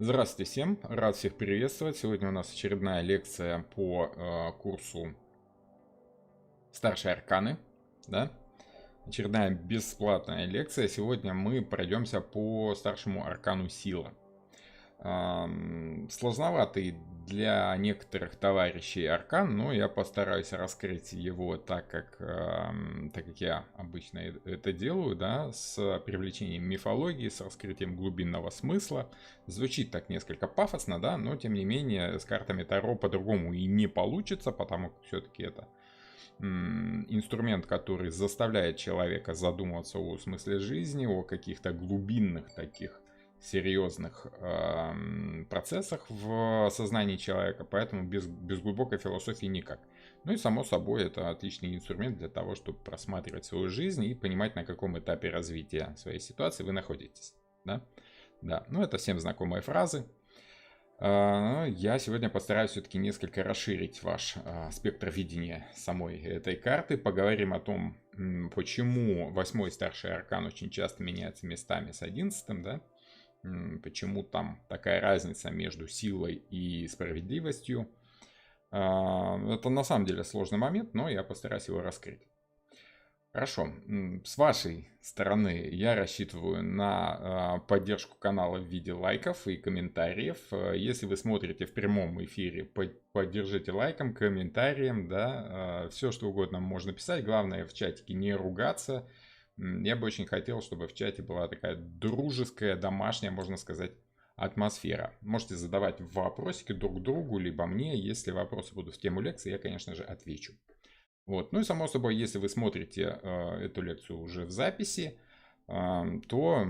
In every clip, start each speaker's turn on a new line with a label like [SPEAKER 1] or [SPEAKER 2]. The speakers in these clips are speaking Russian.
[SPEAKER 1] Здравствуйте всем, рад всех приветствовать. Сегодня у нас очередная лекция по курсу Старшие Арканы, да? Очередная бесплатная лекция. Сегодня мы пройдемся по старшему аркану Сила. Сложноватый для некоторых товарищей аркан, но я постараюсь раскрыть его так как я обычно это делаю, да, с привлечением мифологии, с раскрытием глубинного смысла. Звучит так несколько пафосно, да, но тем не менее с картами Таро по-другому и не получится, потому что все-таки это инструмент, который заставляет человека задумываться о смысле жизни, о каких-то глубинных таких серьезных процессах в сознании человека, поэтому без глубокой философии никак. Ну и само собой это отличный инструмент для того, чтобы просматривать свою жизнь и понимать, на каком этапе развития своей ситуации вы находитесь. Да, да. Ну это всем знакомые фразы. Я сегодня постараюсь все-таки несколько расширить ваш спектр видения самой этой карты. Поговорим о том, почему 8-й старший аркан очень часто меняется местами с 11-м, да? Почему там такая разница между силой и справедливостью. Это на самом деле сложный момент, но я постараюсь его раскрыть. Хорошо, с вашей стороны я рассчитываю на поддержку канала в виде лайков и комментариев. Если вы смотрите в прямом эфире, поддержите лайком, комментарием, да, все что угодно можно писать. Главное в чатике не ругаться. Я бы очень хотел, чтобы в чате была такая дружеская, домашняя, можно сказать, атмосфера. Можете задавать вопросики друг другу, либо мне. Если вопросы будут в тему лекции, я, конечно же, отвечу. Вот. Ну и само собой, если вы смотрите эту лекцию уже в записи, то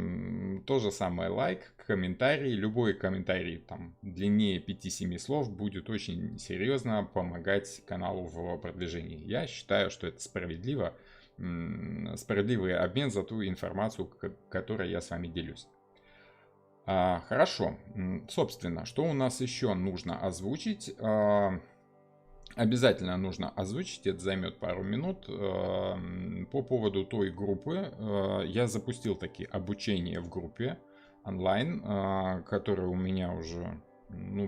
[SPEAKER 1] то же самое лайк, комментарий, любой комментарий там длиннее 5-7 слов будет очень серьезно помогать каналу в продвижении. Я считаю, что это справедливо, справедливый обмен за ту информацию, которой я с вами делюсь. Хорошо, собственно, что у нас еще нужно озвучить? Обязательно нужно озвучить, это займет пару минут. По поводу той группы, я запустил такие обучения в группе онлайн, которые у меня уже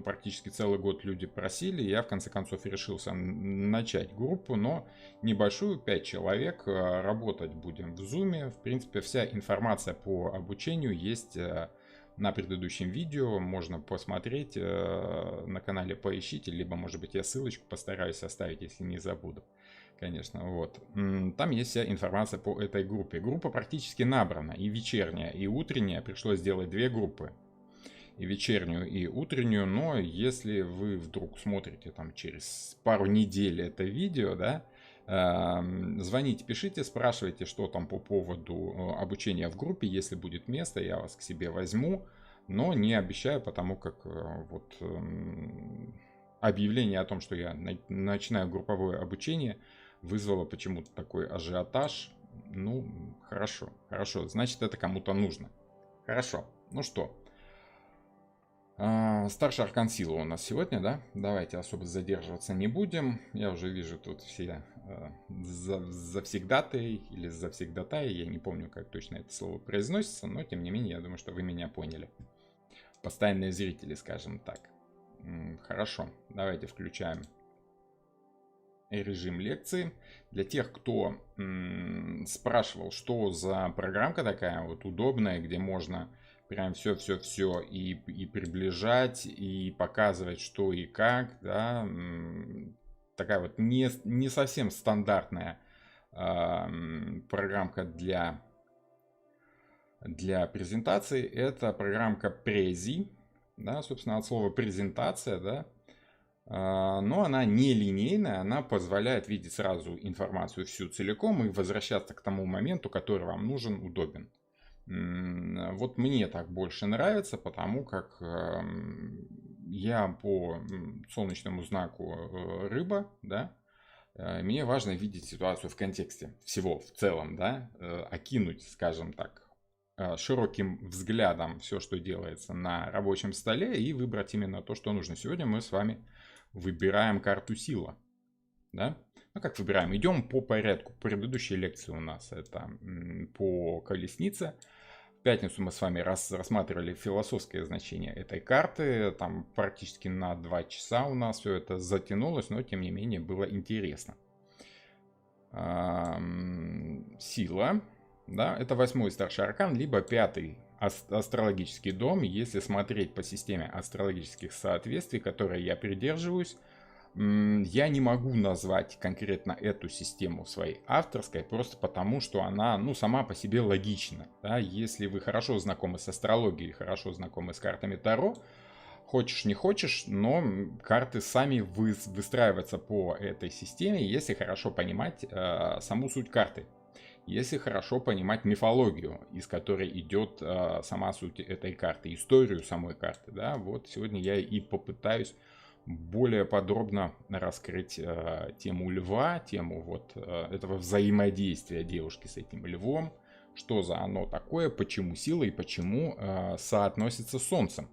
[SPEAKER 1] практически целый год люди просили. Я в конце концов решился начать группу, но небольшую, 5 человек. Работать будем в Zoom. В принципе, вся информация по обучению есть на предыдущем видео, можно посмотреть на канале, поищите, либо, может быть, я ссылочку постараюсь оставить, если не забуду. Конечно, вот. Там есть вся информация по этой группе. Группа практически набрана, и вечерняя, и утренняя. Пришлось сделать 2 группы. И вечернюю, и утреннюю. Но если вы вдруг смотрите там через пару недель это видео, да, звоните, пишите, спрашивайте, что там по поводу обучения в группе. Если будет место, я вас к себе возьму. Но не обещаю, потому как вот объявление о том, что я начинаю групповое обучение, вызвало почему-то такой ажиотаж. Ну, хорошо, хорошо, значит это кому-то нужно. Хорошо, ну что, старший аркан силы у нас сегодня, да? Давайте особо задерживаться не будем. Я уже вижу тут все завсегдатаи или завсегдатаи. Я не помню, как точно это слово произносится, но тем не менее, я думаю, что вы меня поняли. Постоянные зрители, скажем так. Хорошо, давайте включаем режим лекции. Для тех, кто спрашивал, что за программка такая вот удобная, где можно прям все и приближать, и показывать, что и как, да, такая вот не совсем стандартная программка для презентации. Это программка Prezi, да, собственно, от слова презентация, да. Но она не линейная, она позволяет видеть сразу информацию всю целиком и возвращаться к тому моменту, который вам нужен, удобен. Вот мне так больше нравится, потому как я по солнечному знаку рыба, да, мне важно видеть ситуацию в контексте всего в целом, да, окинуть, скажем так, широким взглядом все, что делается на рабочем столе, и выбрать именно то, что нужно. Сегодня мы с вами выбираем карту сила. Да? Ну, как выбираем? Идем по порядку. Предыдущие лекции у нас это по колеснице. пятницу мы с вами рассматривали философское значение этой карты. Там практически на 2 часа у нас все это затянулось, но тем не менее было интересно. Сила, да, это 8-й старший аркан, либо 5-й астрологический дом. Если смотреть по системе астрологических соответствий, которой я придерживаюсь, я не могу назвать конкретно эту систему своей авторской, просто потому что она, ну, сама по себе логична. Да? Если вы хорошо знакомы с астрологией, хорошо знакомы с картами Таро, хочешь не хочешь, но карты сами выстраиваются по этой системе, если хорошо понимать саму суть карты. Если хорошо понимать мифологию, из которой идет сама суть этой карты, историю самой карты. Да? Вот сегодня я и попытаюсь более подробно раскрыть тему льва, тему вот этого взаимодействия девушки с этим львом, что за оно такое, почему сила и почему соотносится с солнцем.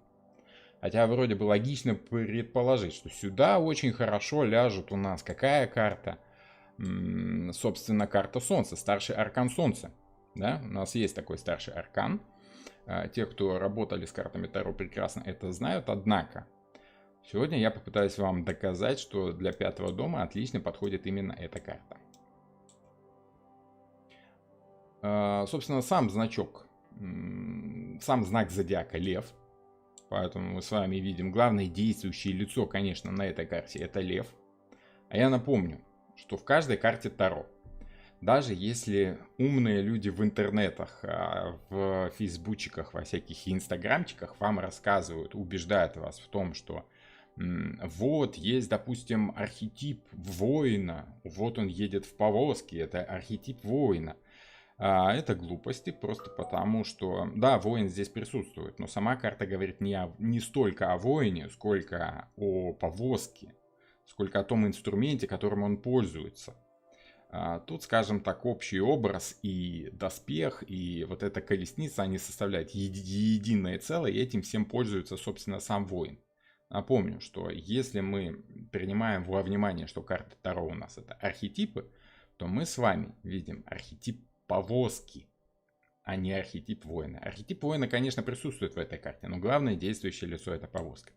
[SPEAKER 1] Хотя вроде бы логично предположить, что сюда очень хорошо ляжет у нас какая карта? Собственно, карта Солнца, старший аркан Солнца. Да? У нас есть такой старший аркан. Те, кто работали с картами Таро, прекрасно это знают. Однако, сегодня я попытаюсь вам доказать, что для 5-го дома отлично подходит именно эта карта. Собственно, сам значок, сам знак зодиака Лев. Поэтому мы с вами видим главное действующее лицо, конечно, на этой карте это Лев. А я напомню, что в каждой карте Таро, даже если умные люди в интернетах, в фейсбучиках, во всяких инстаграмчиках вам рассказывают, убеждают вас в том, что вот есть, допустим, архетип воина, вот он едет в повозке, это архетип воина. Это глупости, просто потому что, да, воин здесь присутствует, но сама карта говорит не столько о воине, сколько о повозке, сколько о том инструменте, которым он пользуется. Тут, скажем так, общий образ и доспех, и вот эта колесница, они составляют единое целое, и этим всем пользуется, собственно, сам воин. Напомню, что если мы принимаем во внимание, что карта Таро у нас это архетипы, то мы с вами видим архетип повозки, а не архетип воина. Архетип воина, конечно, присутствует в этой карте, но главное действующее лицо это повозка.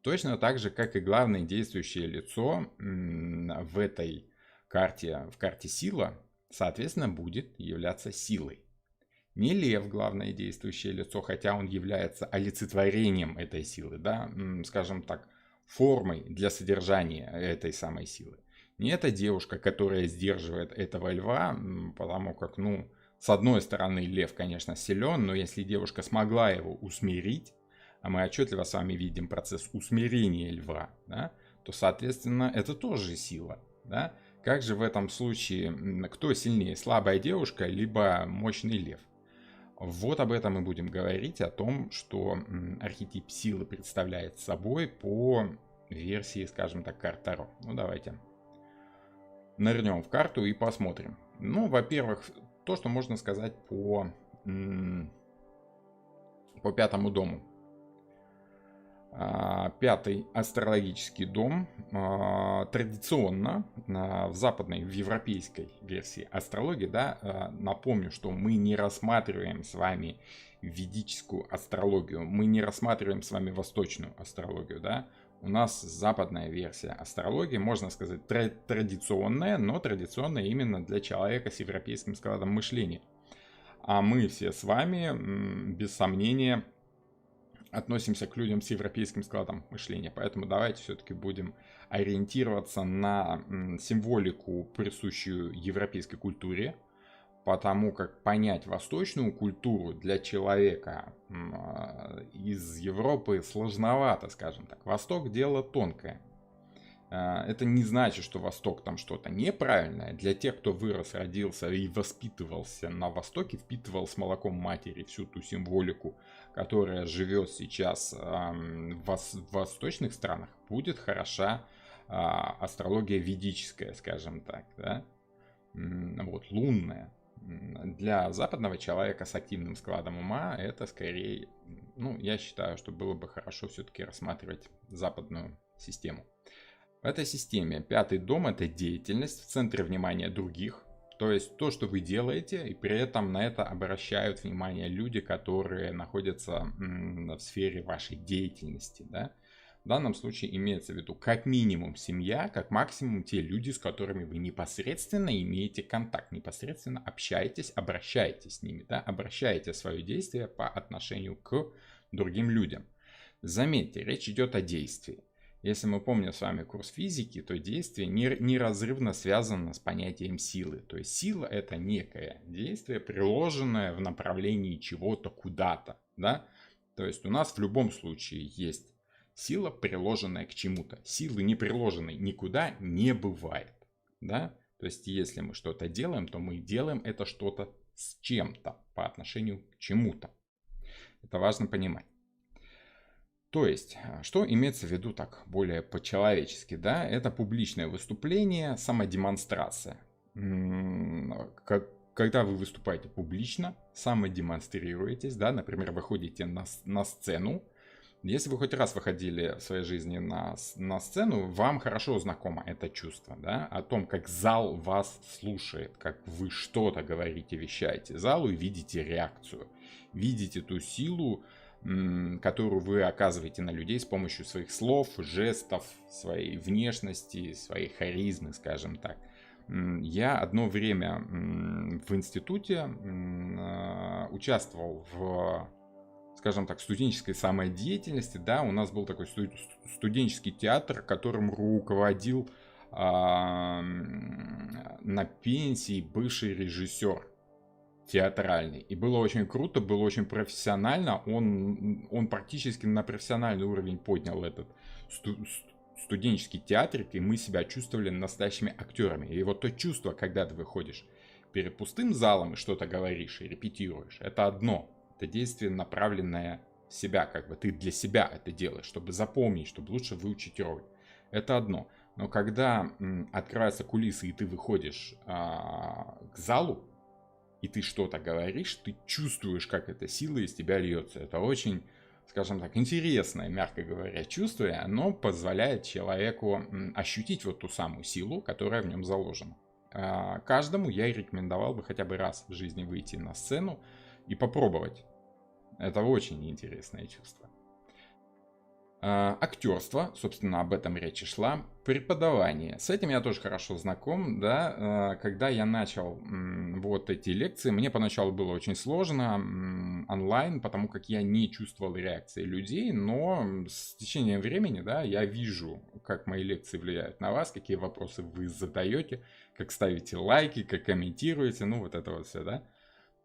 [SPEAKER 1] Точно так же, как и главное действующее лицо в этой карте, в карте сила, соответственно, будет являться силой. Не лев главное действующее лицо, хотя он является олицетворением этой силы, да, скажем так, формой для содержания этой самой силы. Не эта девушка, которая сдерживает этого льва, потому как, ну, с одной стороны, лев, конечно, силен, но если девушка смогла его усмирить, а мы отчетливо с вами видим процесс усмирения льва, да, то, соответственно, это тоже сила. Да? Как же в этом случае, кто сильнее, слабая девушка, либо мощный лев? Вот об этом мы будем говорить, о том, что архетип силы представляет собой по версии, скажем так, карт Таро. Ну, давайте нырнем в карту и посмотрим. Ну, во-первых, то, что можно сказать по 5-му дому. 5-й астрологический дом традиционно в западной, в европейской версии астрологии, да, напомню, что мы не рассматриваем с вами ведическую астрологию, мы не рассматриваем с вами восточную астрологию, да. У нас западная версия астрологии, можно сказать, традиционная, но традиционная именно для человека с европейским складом мышления. А мы все с вами, без сомнения, относимся к людям с европейским складом мышления. Поэтому давайте все-таки будем ориентироваться на символику, присущую европейской культуре, потому как понять восточную культуру для человека из Европы сложновато, скажем так. Восток дело тонкое. Это не значит, что Восток там что-то неправильное. Для тех, кто вырос, родился и воспитывался на Востоке, впитывал с молоком матери всю ту символику, которая живет сейчас в восточных странах, будет хороша астрология ведическая, скажем так, да? Вот, лунная. Для западного человека с активным складом ума это скорее, ну, я считаю, что было бы хорошо все-таки рассматривать западную систему. В этой системе 5-й дом – это деятельность в центре внимания других, То есть то, что вы делаете, и при этом на это обращают внимание люди, которые находятся в сфере вашей деятельности, да. В данном случае имеется в виду как минимум семья, как максимум те люди, с которыми вы непосредственно имеете контакт, непосредственно общаетесь, обращаетесь с ними, да, обращаете свое действие по отношению к другим людям. Заметьте, речь идет о действии. Если мы помним с вами курс физики, то действие неразрывно связано с понятием силы. То есть сила — это некое действие, приложенное в направлении чего-то куда-то, да. То есть у нас в любом случае есть сила, приложенная к чему-то. Силы, не приложенной никуда, не бывает. Да? То есть, если мы что-то делаем, то мы делаем это что-то с чем-то по отношению к чему-то. Это важно понимать. То есть, что имеется в виду так более по-человечески? Да? Это публичное выступление, самодемонстрация. Когда вы выступаете публично, самодемонстрируетесь, да? Например, выходите на сцену. Если вы хоть раз выходили в своей жизни на сцену, вам хорошо знакомо это чувство, да, о том, как зал вас слушает, как вы что-то говорите, вещаете залу и видите реакцию, видите ту силу, которую вы оказываете на людей с помощью своих слов, жестов, своей внешности, своей харизмы, скажем так. Я одно время в институте участвовал в, скажем так, студенческой самодеятельности, да, у нас был такой студенческий театр, которым руководил на пенсии бывший режиссер театральный. И было очень круто, было очень профессионально, он практически на профессиональный уровень поднял этот студенческий театрик, и мы себя чувствовали настоящими актерами. И вот то чувство, когда ты выходишь перед пустым залом и что-то говоришь и репетируешь, это одно. Это действие, направленное в себя, как бы ты для себя это делаешь, чтобы запомнить, чтобы лучше выучить роль. Это одно. Но когда открываются кулисы, и ты выходишь к залу, и ты что-то говоришь, ты чувствуешь, как эта сила из тебя льется. Это очень, скажем так, интересное, мягко говоря, чувство, и оно позволяет человеку ощутить вот ту самую силу, которая в нем заложена. Каждому я рекомендовал бы хотя бы раз в жизни выйти на сцену и попробовать. Это очень интересное чувство. Актерство, собственно, об этом речь и шла. Преподавание. С этим я тоже хорошо знаком, да. Когда я начал вот эти лекции, мне поначалу было очень сложно онлайн, потому как я не чувствовал реакции людей, но с течением времени, да, я вижу, как мои лекции влияют на вас, какие вопросы вы задаете, как ставите лайки, как комментируете, ну вот это вот все, да.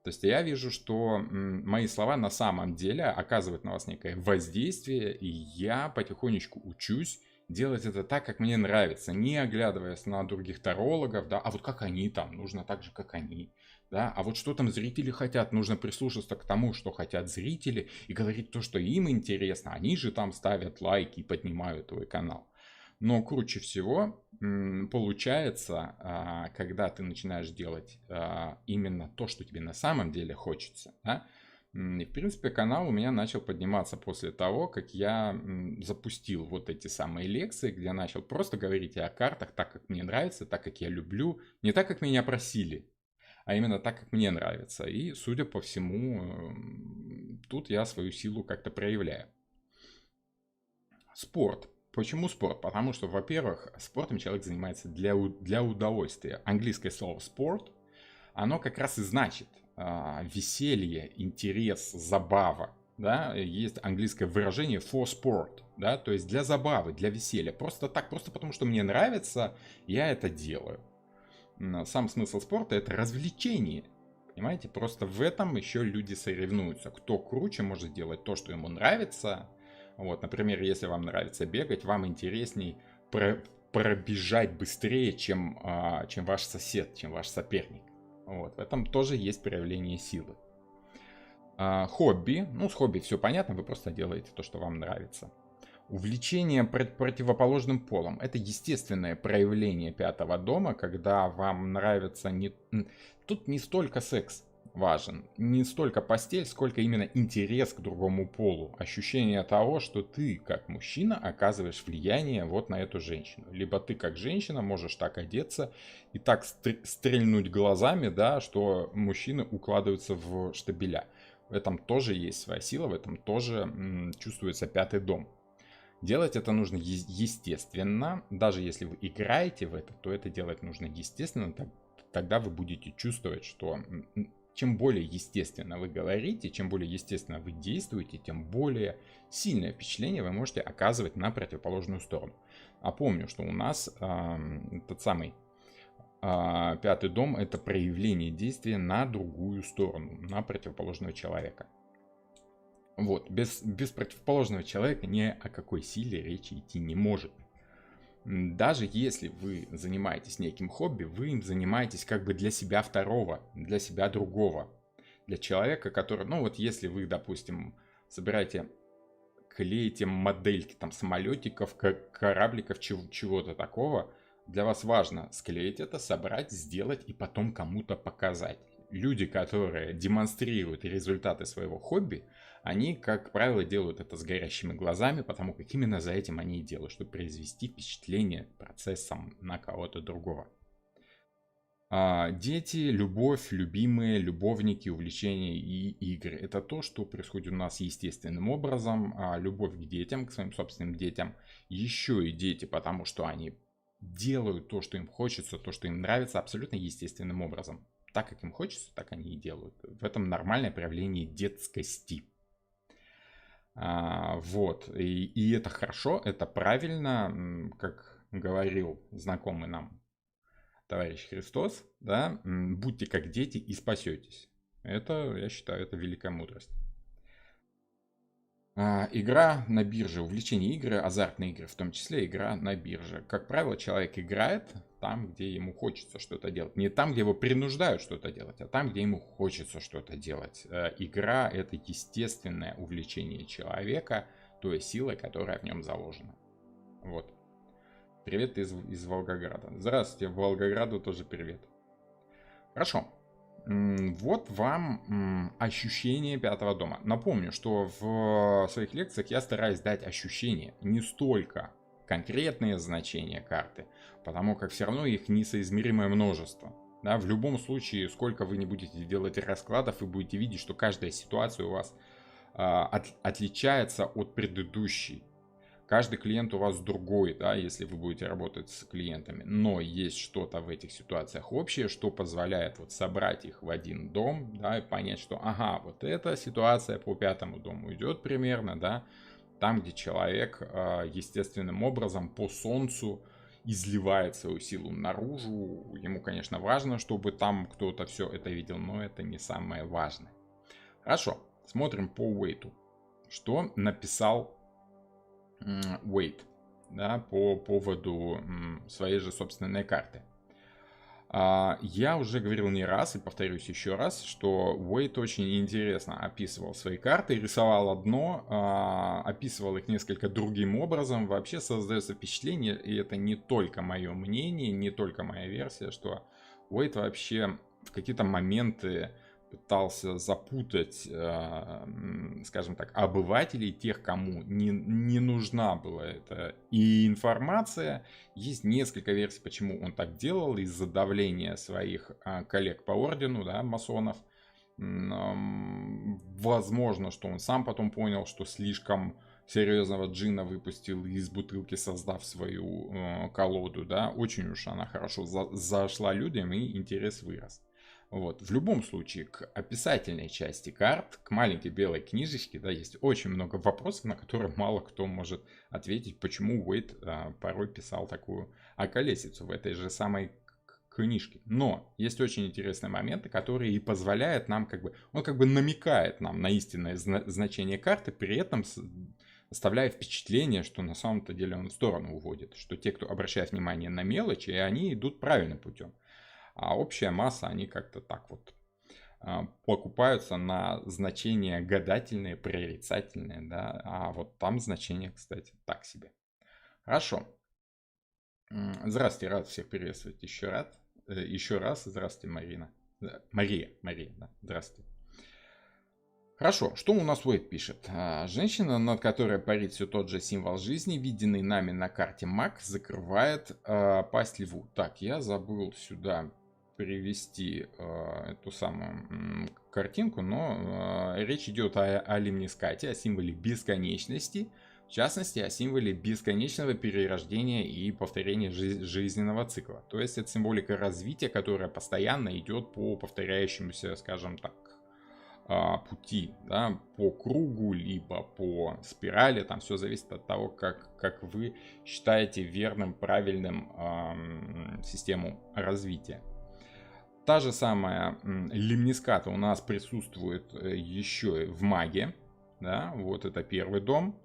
[SPEAKER 1] То есть я вижу, что мои слова на самом деле оказывают на вас некое воздействие, и я потихонечку учусь делать это так, как мне нравится, не оглядываясь на других тарологов, да, а вот как они там, нужно так же, как они, да, а вот что там зрители хотят, нужно прислушаться к тому, что хотят зрители, и говорить то, что им интересно, они же там ставят лайки и поднимают твой канал. Но круче всего получается, когда ты начинаешь делать именно то, что тебе на самом деле хочется. Да? И, в принципе, канал у меня начал подниматься после того, как я запустил вот эти самые лекции, где я начал просто говорить о картах так, как мне нравится, так, как я люблю. Не так, как меня просили, а именно так, как мне нравится. И, судя по всему, тут я свою силу как-то проявляю. Спорт. Почему спорт? Потому что, во-первых, спортом человек занимается для удовольствия. Английское слово «спорт», оно как раз и значит веселье, интерес, забава. Да? Есть английское выражение «for sport», да? То есть для забавы, для веселья. Просто так, просто потому что мне нравится, я это делаю. Сам смысл спорта — это развлечение. Понимаете? Просто в этом еще люди соревнуются. Кто круче может делать то, что ему нравится. Вот, например, если вам нравится бегать, вам интересней пробежать быстрее, чем ваш сосед, чем ваш соперник. Вот, в этом тоже есть проявление силы. Хобби. Ну, с хобби все понятно, вы просто делаете то, что вам нравится. Увлечение противоположным полом. Это естественное проявление пятого дома, когда вам нравится Тут не столько секс. важен не столько постель, сколько именно интерес к другому полу. Ощущение того, что ты, как мужчина, оказываешь влияние вот на эту женщину. Либо ты, как женщина, можешь так одеться и так стрельнуть глазами, да, что мужчины укладываются в штабеля. В этом тоже есть своя сила, в этом тоже чувствуется пятый дом. Делать это нужно естественно. Даже если вы играете в это, то это делать нужно естественно. Тогда вы будете чувствовать, что чем более естественно вы говорите, чем более естественно вы действуете, тем более сильное впечатление вы можете оказывать на противоположную сторону. А помню, что у нас тот самый пятый дом — это проявление действия на другую сторону, на противоположного человека. Вот, без противоположного человека ни о какой силе речи идти не может. Даже если вы занимаетесь неким хобби, вы им занимаетесь как бы для себя второго, для себя другого. Для человека, который, ну вот если вы, допустим, собираете, клеите модельки там самолетиков, корабликов, чего-то такого, для вас важно склеить это, собрать, сделать и потом кому-то показать. Люди, которые демонстрируют результаты своего хобби, они, как правило, делают это с горящими глазами, потому как именно за этим они и делают, чтобы произвести впечатление процессом на кого-то другого. Дети, любовь, любимые, любовники, увлечения и игры — это то, что происходит у нас естественным образом. Любовь к детям, к своим собственным детям. Еще и дети, потому что они делают то, что им хочется, то, что им нравится, абсолютно естественным образом. Так, как им хочется, так они и делают. В этом нормальное проявление детскости. Вот. И это хорошо, это правильно, как говорил знакомый нам товарищ Христос, да, будьте как дети и спасетесь. Это, я считаю, это великая мудрость. Игра на бирже, увлечение игры, азартные игры, в том числе игра на бирже. Как правило, человек играет там, где ему хочется что-то делать. Не там, где его принуждают что-то делать, а там, где ему хочется что-то делать. Игра — это естественное увлечение человека, той силой, которая в нем заложена. Вот. Привет из Волгограда. Здравствуйте, Волгограду тоже привет. Хорошо. Вот вам ощущение пятого дома. Напомню, что в своих лекциях я стараюсь дать ощущения, не столько конкретные значения карты, потому как все равно их несоизмеримое множество. Да, в любом случае, сколько вы не будете делать раскладов, вы будете видеть, что каждая ситуация у вас отличается от предыдущей. Каждый клиент у вас другой, да, если вы будете работать с клиентами. Но есть что-то в этих ситуациях общее, что позволяет вот собрать их в один дом, да, и понять, что, ага, вот эта ситуация по пятому дому идет примерно, да, там, где человек естественным образом по солнцу изливает свою силу наружу. Ему, конечно, важно, чтобы там кто-то все это видел, но это не самое важное. Хорошо, смотрим по Уэйту. Что написал Уэйт, да, по поводу своей же собственной карты. Я уже говорил не раз и повторюсь еще раз, что Уэйт очень интересно описывал свои карты, рисовал одно, описывал их несколько другим образом. Вообще создается впечатление, и это не только мое мнение, не только моя версия, что Уэйт вообще в какие-то моменты пытался запутать, скажем так, обывателей, тех, кому не нужна была эта и информация. Есть несколько версий, почему он так делал, из-за давления своих коллег по ордену, да, масонов. Возможно, что он сам потом понял, что слишком серьезного джина выпустил из бутылки, создав свою колоду, да, очень уж она хорошо зашла людям, и интерес вырос. Вот. В любом случае, к описательной части карт, к маленькой белой книжечке, да, есть очень много вопросов, на которые мало кто может ответить, почему Уэйт порой писал такую околесицу в этой же самой книжке. Но есть очень интересные моменты, которые и позволяют нам, он намекает нам на истинное значение карты, при этом оставляя впечатление, что на самом-то деле он в сторону уводит, что те, кто обращает внимание на мелочи, они идут правильным путем. А общая масса, они как-то так вот покупаются на значения гадательные, прорицательные, да, а вот там значения, кстати, так себе. Хорошо. Здравствуйте, рад всех приветствовать еще раз. Здравствуйте, Марина. Мария, да, здравствуйте. Хорошо, что у нас Уэйд пишет? Женщина, над которой парит все тот же символ жизни, виденный нами на карте МАК, закрывает пасть льву. Так, я забыл сюда привести эту самую картинку, но речь идет о лимнискате, о символе бесконечности, в частности, о символе бесконечного перерождения и повторения жизненного цикла. То есть это символика развития, которая постоянно идет по повторяющемуся, скажем так, пути, да, по кругу, либо по спирали, там все зависит от того, как вы считаете верным, правильным систему развития. Та же самая лимниската у нас присутствует еще в маге, да, вот это первый дом.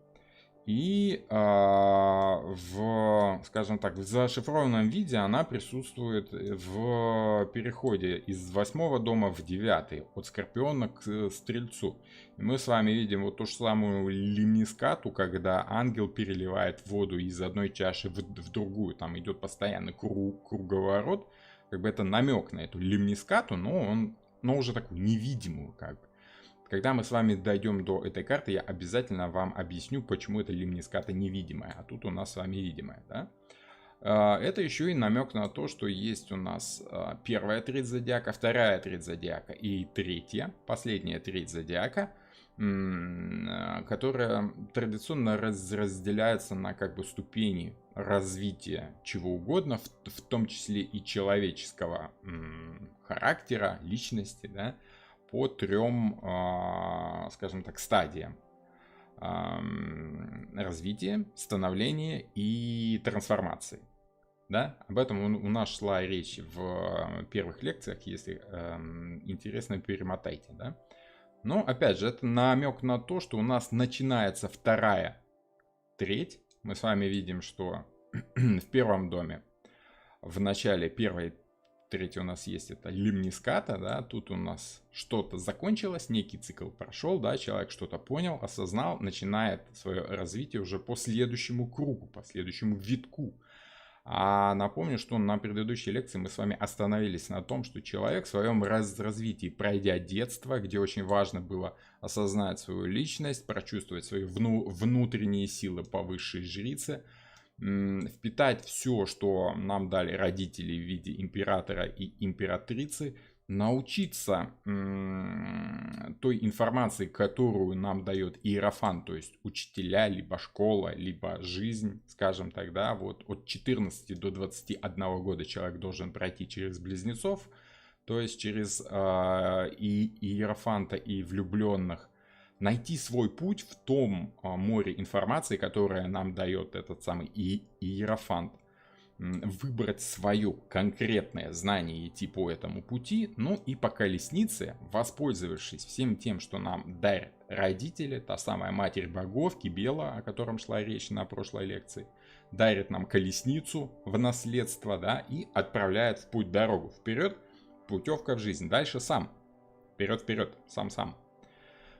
[SPEAKER 1] И в, скажем так, в зашифрованном виде она присутствует в переходе из 8-го дома в 9-й, от Скорпиона к Стрельцу. И мы с вами видим вот ту же самую лимнискату, когда ангел переливает воду из одной чаши в другую, там идет постоянный круговорот. Как бы это намек на эту лимнискату, но уже такую невидимую, как бы. Когда мы с вами дойдем до этой карты, я обязательно вам объясню, почему эта лимниската невидимая, а тут у нас с вами видимая. Да? Это еще и намек на то, что есть у нас первая треть зодиака, вторая треть зодиака и третья, последняя треть зодиака, которая традиционно разделяется на как бы ступени развития чего угодно, в том числе и человеческого характера, личности, да, по 3, скажем так, стадиям: развития, становления и трансформации. Да? Об этом у нас шла речь в первых лекциях, если интересно, перемотайте. Да? Но опять же, это намек на то, что у нас начинается вторая треть. Мы с вами видим, что в первом доме в начале первой третье у нас есть это лимниската, да, тут у нас что-то закончилось, некий цикл прошел, да, человек что-то понял, осознал, начинает свое развитие уже по следующему кругу, по следующему витку. А напомню, что на предыдущей лекции мы с вами остановились на том, что человек в своем развитии, пройдя детство, где очень важно было осознать свою личность, прочувствовать свои внутренние силы по высшей жрице, впитать все, что нам дали родители в виде императора и императрицы, научиться той информации, которую нам дает иерофант, то есть учителя, либо школа, либо жизнь, скажем так, да, вот от 14 до 21 года человек должен пройти через близнецов, то есть через и иерофанта, и влюбленных, найти свой путь в том море информации, которое нам дает этот самый иерофант, выбрать свое конкретное знание и идти по этому пути, ну и по колеснице, воспользовавшись всем тем, что нам дарят родители, та самая Матерь Богов, Кибела, о котором шла речь на прошлой лекции, дарит нам колесницу в наследство, да, и отправляет в путь дорогу. Вперед, путевка в жизнь, дальше сам. Вперед, сам.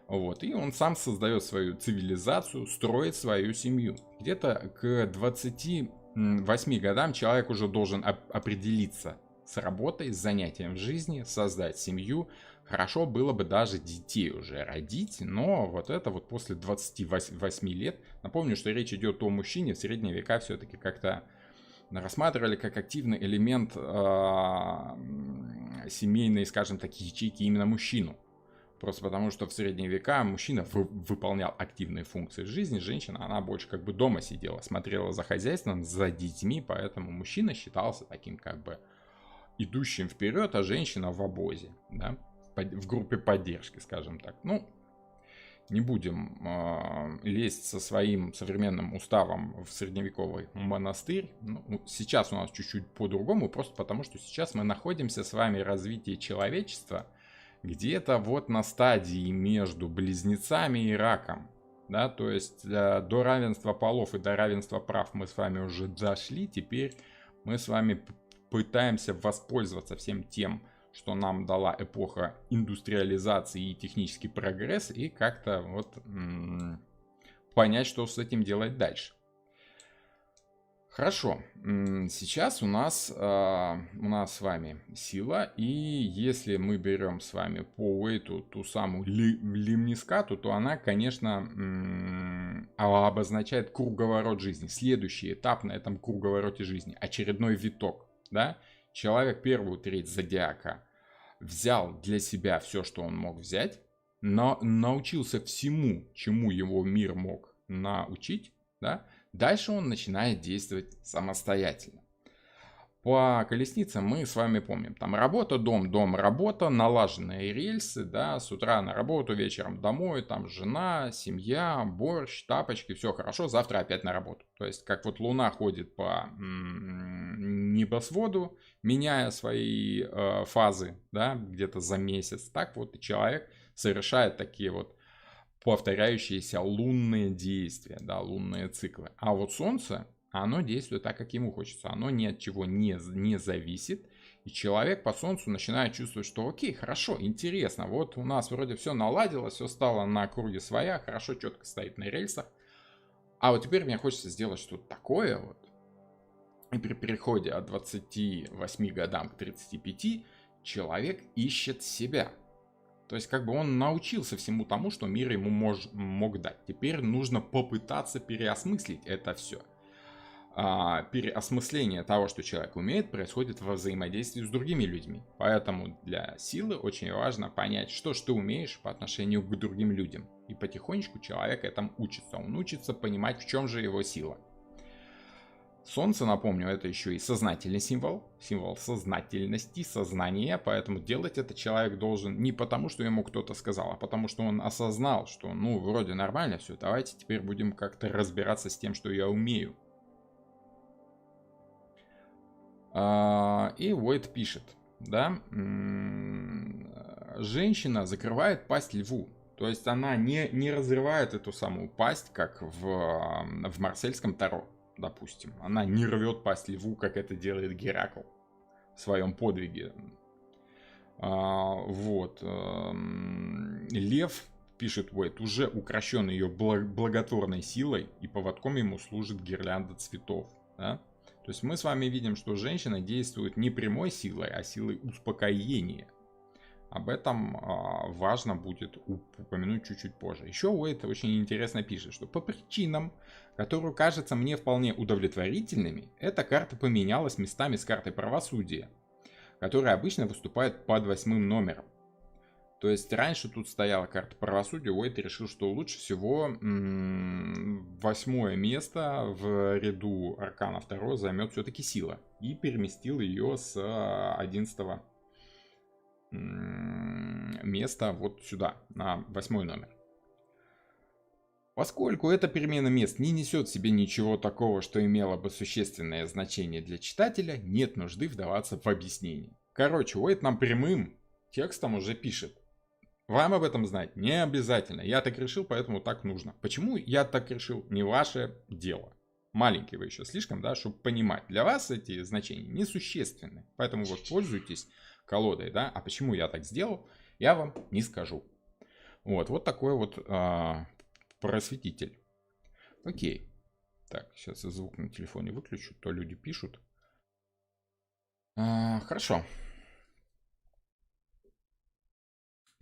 [SPEAKER 1] Вот. И он сам создает свою цивилизацию, строит свою семью. Где-то к 28 годам человек уже должен определиться с работой, с занятием в жизни, создать семью. Хорошо было бы даже детей уже родить, но вот это вот после 28 лет. Напомню, что речь идет о мужчине, в средние века все-таки как-то рассматривали как активный элемент семейной, скажем так, ячейки именно мужчину. Просто потому, что в средние века мужчина выполнял активные функции в жизни, женщина, она больше как бы дома сидела, смотрела за хозяйством, за детьми, поэтому мужчина считался таким как бы идущим вперед, а женщина в обозе, да, в группе поддержки, скажем так. Ну, не будем лезть со своим современным уставом в средневековый монастырь. Ну, сейчас у нас чуть-чуть по-другому, просто потому, что сейчас мы находимся с вами в развитии человечества, где-то вот на стадии между близнецами и раком, да, то есть до равенства полов и до равенства прав мы с вами уже дошли, теперь мы с вами пытаемся воспользоваться всем тем, что нам дала эпоха индустриализации и технический прогресс, и как-то вот понять, что с этим делать дальше. Хорошо. Сейчас у нас с вами сила, и если мы берем с вами по уэйту ту самую лимнискату, то она, конечно, обозначает круговорот жизни. Следующий этап на этом круговороте жизни. Очередной виток. Да? Человек первую треть зодиака взял для себя все, что он мог взять, но научился всему, чему его мир мог научить, да? Дальше он начинает действовать самостоятельно. По колесницам мы с вами помним, там работа, дом, дом, работа, налаженные рельсы, да, с утра на работу, вечером домой, там жена, семья, борщ, тапочки, все хорошо, завтра опять на работу. То есть, как вот Луна ходит по небосводу, меняя свои фазы, да, где-то за месяц, так вот и человек совершает такие вот повторяющиеся лунные действия, да, лунные циклы. А вот Солнце, оно действует так, как ему хочется. Оно ни от чего не зависит. И человек по Солнцу начинает чувствовать, что окей, хорошо, интересно. Вот у нас вроде все наладилось, все стало на круге своя, хорошо, четко стоит на рельсах. А вот теперь мне хочется сделать что-то такое вот. И при переходе от 28 годам к 35 человек ищет себя. То есть, как бы он научился всему тому, что мир ему мог дать. Теперь нужно попытаться переосмыслить это все. Переосмысление того, что человек умеет, происходит во взаимодействии с другими людьми. Поэтому для силы очень важно понять, что ж ты умеешь по отношению к другим людям. И потихонечку человек этому учится. Он учится понимать, в чем же его сила. Солнце, напомню, это еще и сознательный символ, символ сознательности, сознания, поэтому делать это человек должен не потому, что ему кто-то сказал, а потому, что он осознал, что, ну, вроде нормально все, давайте теперь будем как-то разбираться с тем, что я умею. И Уэйт пишет, да, женщина закрывает пасть льву, то есть она не разрывает эту самую пасть, как в марсельском таро. Допустим, она не рвет пасть льву, как это делает Геракл в своем подвиге. Вот. Лев, пишет Уэйт, уже укращен ее благотворной силой, и поводком ему служит гирлянда цветов. Да? То есть мы с вами видим, что женщина действует не прямой силой, а силой успокоения. Об этом важно будет упомянуть чуть-чуть позже. Еще Уэйт очень интересно пишет, что по причинам, которые кажутся мне вполне удовлетворительными, эта карта поменялась местами с картой правосудия, которая обычно выступает под 8 номером. То есть раньше тут стояла карта правосудия, Уэйт решил, что лучше всего 8 место в ряду аркана 2 займет все-таки сила. И переместил ее с 11 место вот сюда, на 8 номер. Поскольку эта перемена мест не несет в себе ничего такого, что имело бы существенное значение для читателя, нет нужды вдаваться в объяснение. Короче, Уэйт нам прямым текстом уже пишет. Вам об этом знать не обязательно. Я так решил, поэтому так нужно. Почему я так решил, не ваше дело. Маленький вы еще слишком, да, чтобы понимать. Для вас эти значения несущественны. Поэтому вот пользуйтесь колодой, да. А почему я так сделал, я вам не скажу. Вот такой вот просветитель. Окей. Так, сейчас я звук на телефоне выключу, то люди пишут. Хорошо.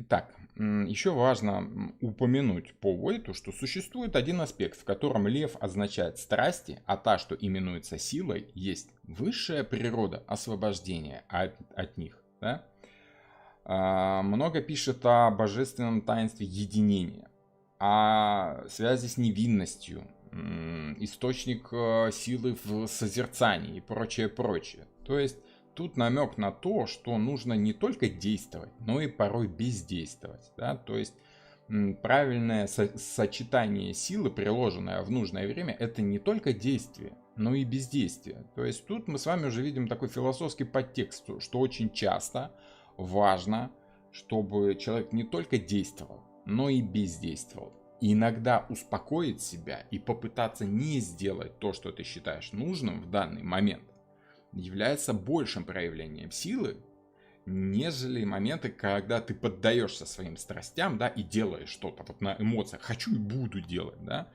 [SPEAKER 1] Итак, еще важно упомянуть по Уэйту, что существует один аспект, в котором лев означает страсти, а та, что именуется силой, есть высшая природа освобождения от них. Да? Много пишет о божественном таинстве единения, о связи с невинностью, источник силы в созерцании и прочее, прочее. То есть тут намек на то, что нужно не только действовать, но и порой бездействовать. Да? То есть правильное сочетание силы, приложенное в нужное время, это не только действие, но и бездействие. То есть тут мы с вами уже видим такой философский подтекст, что очень часто важно, чтобы человек не только действовал, но и бездействовал. И иногда успокоить себя и попытаться не сделать то, что ты считаешь нужным в данный момент, является большим проявлением силы, нежели моменты, когда ты поддаешься своим страстям, да, и делаешь что-то вот на эмоциях. Хочу и буду делать, да.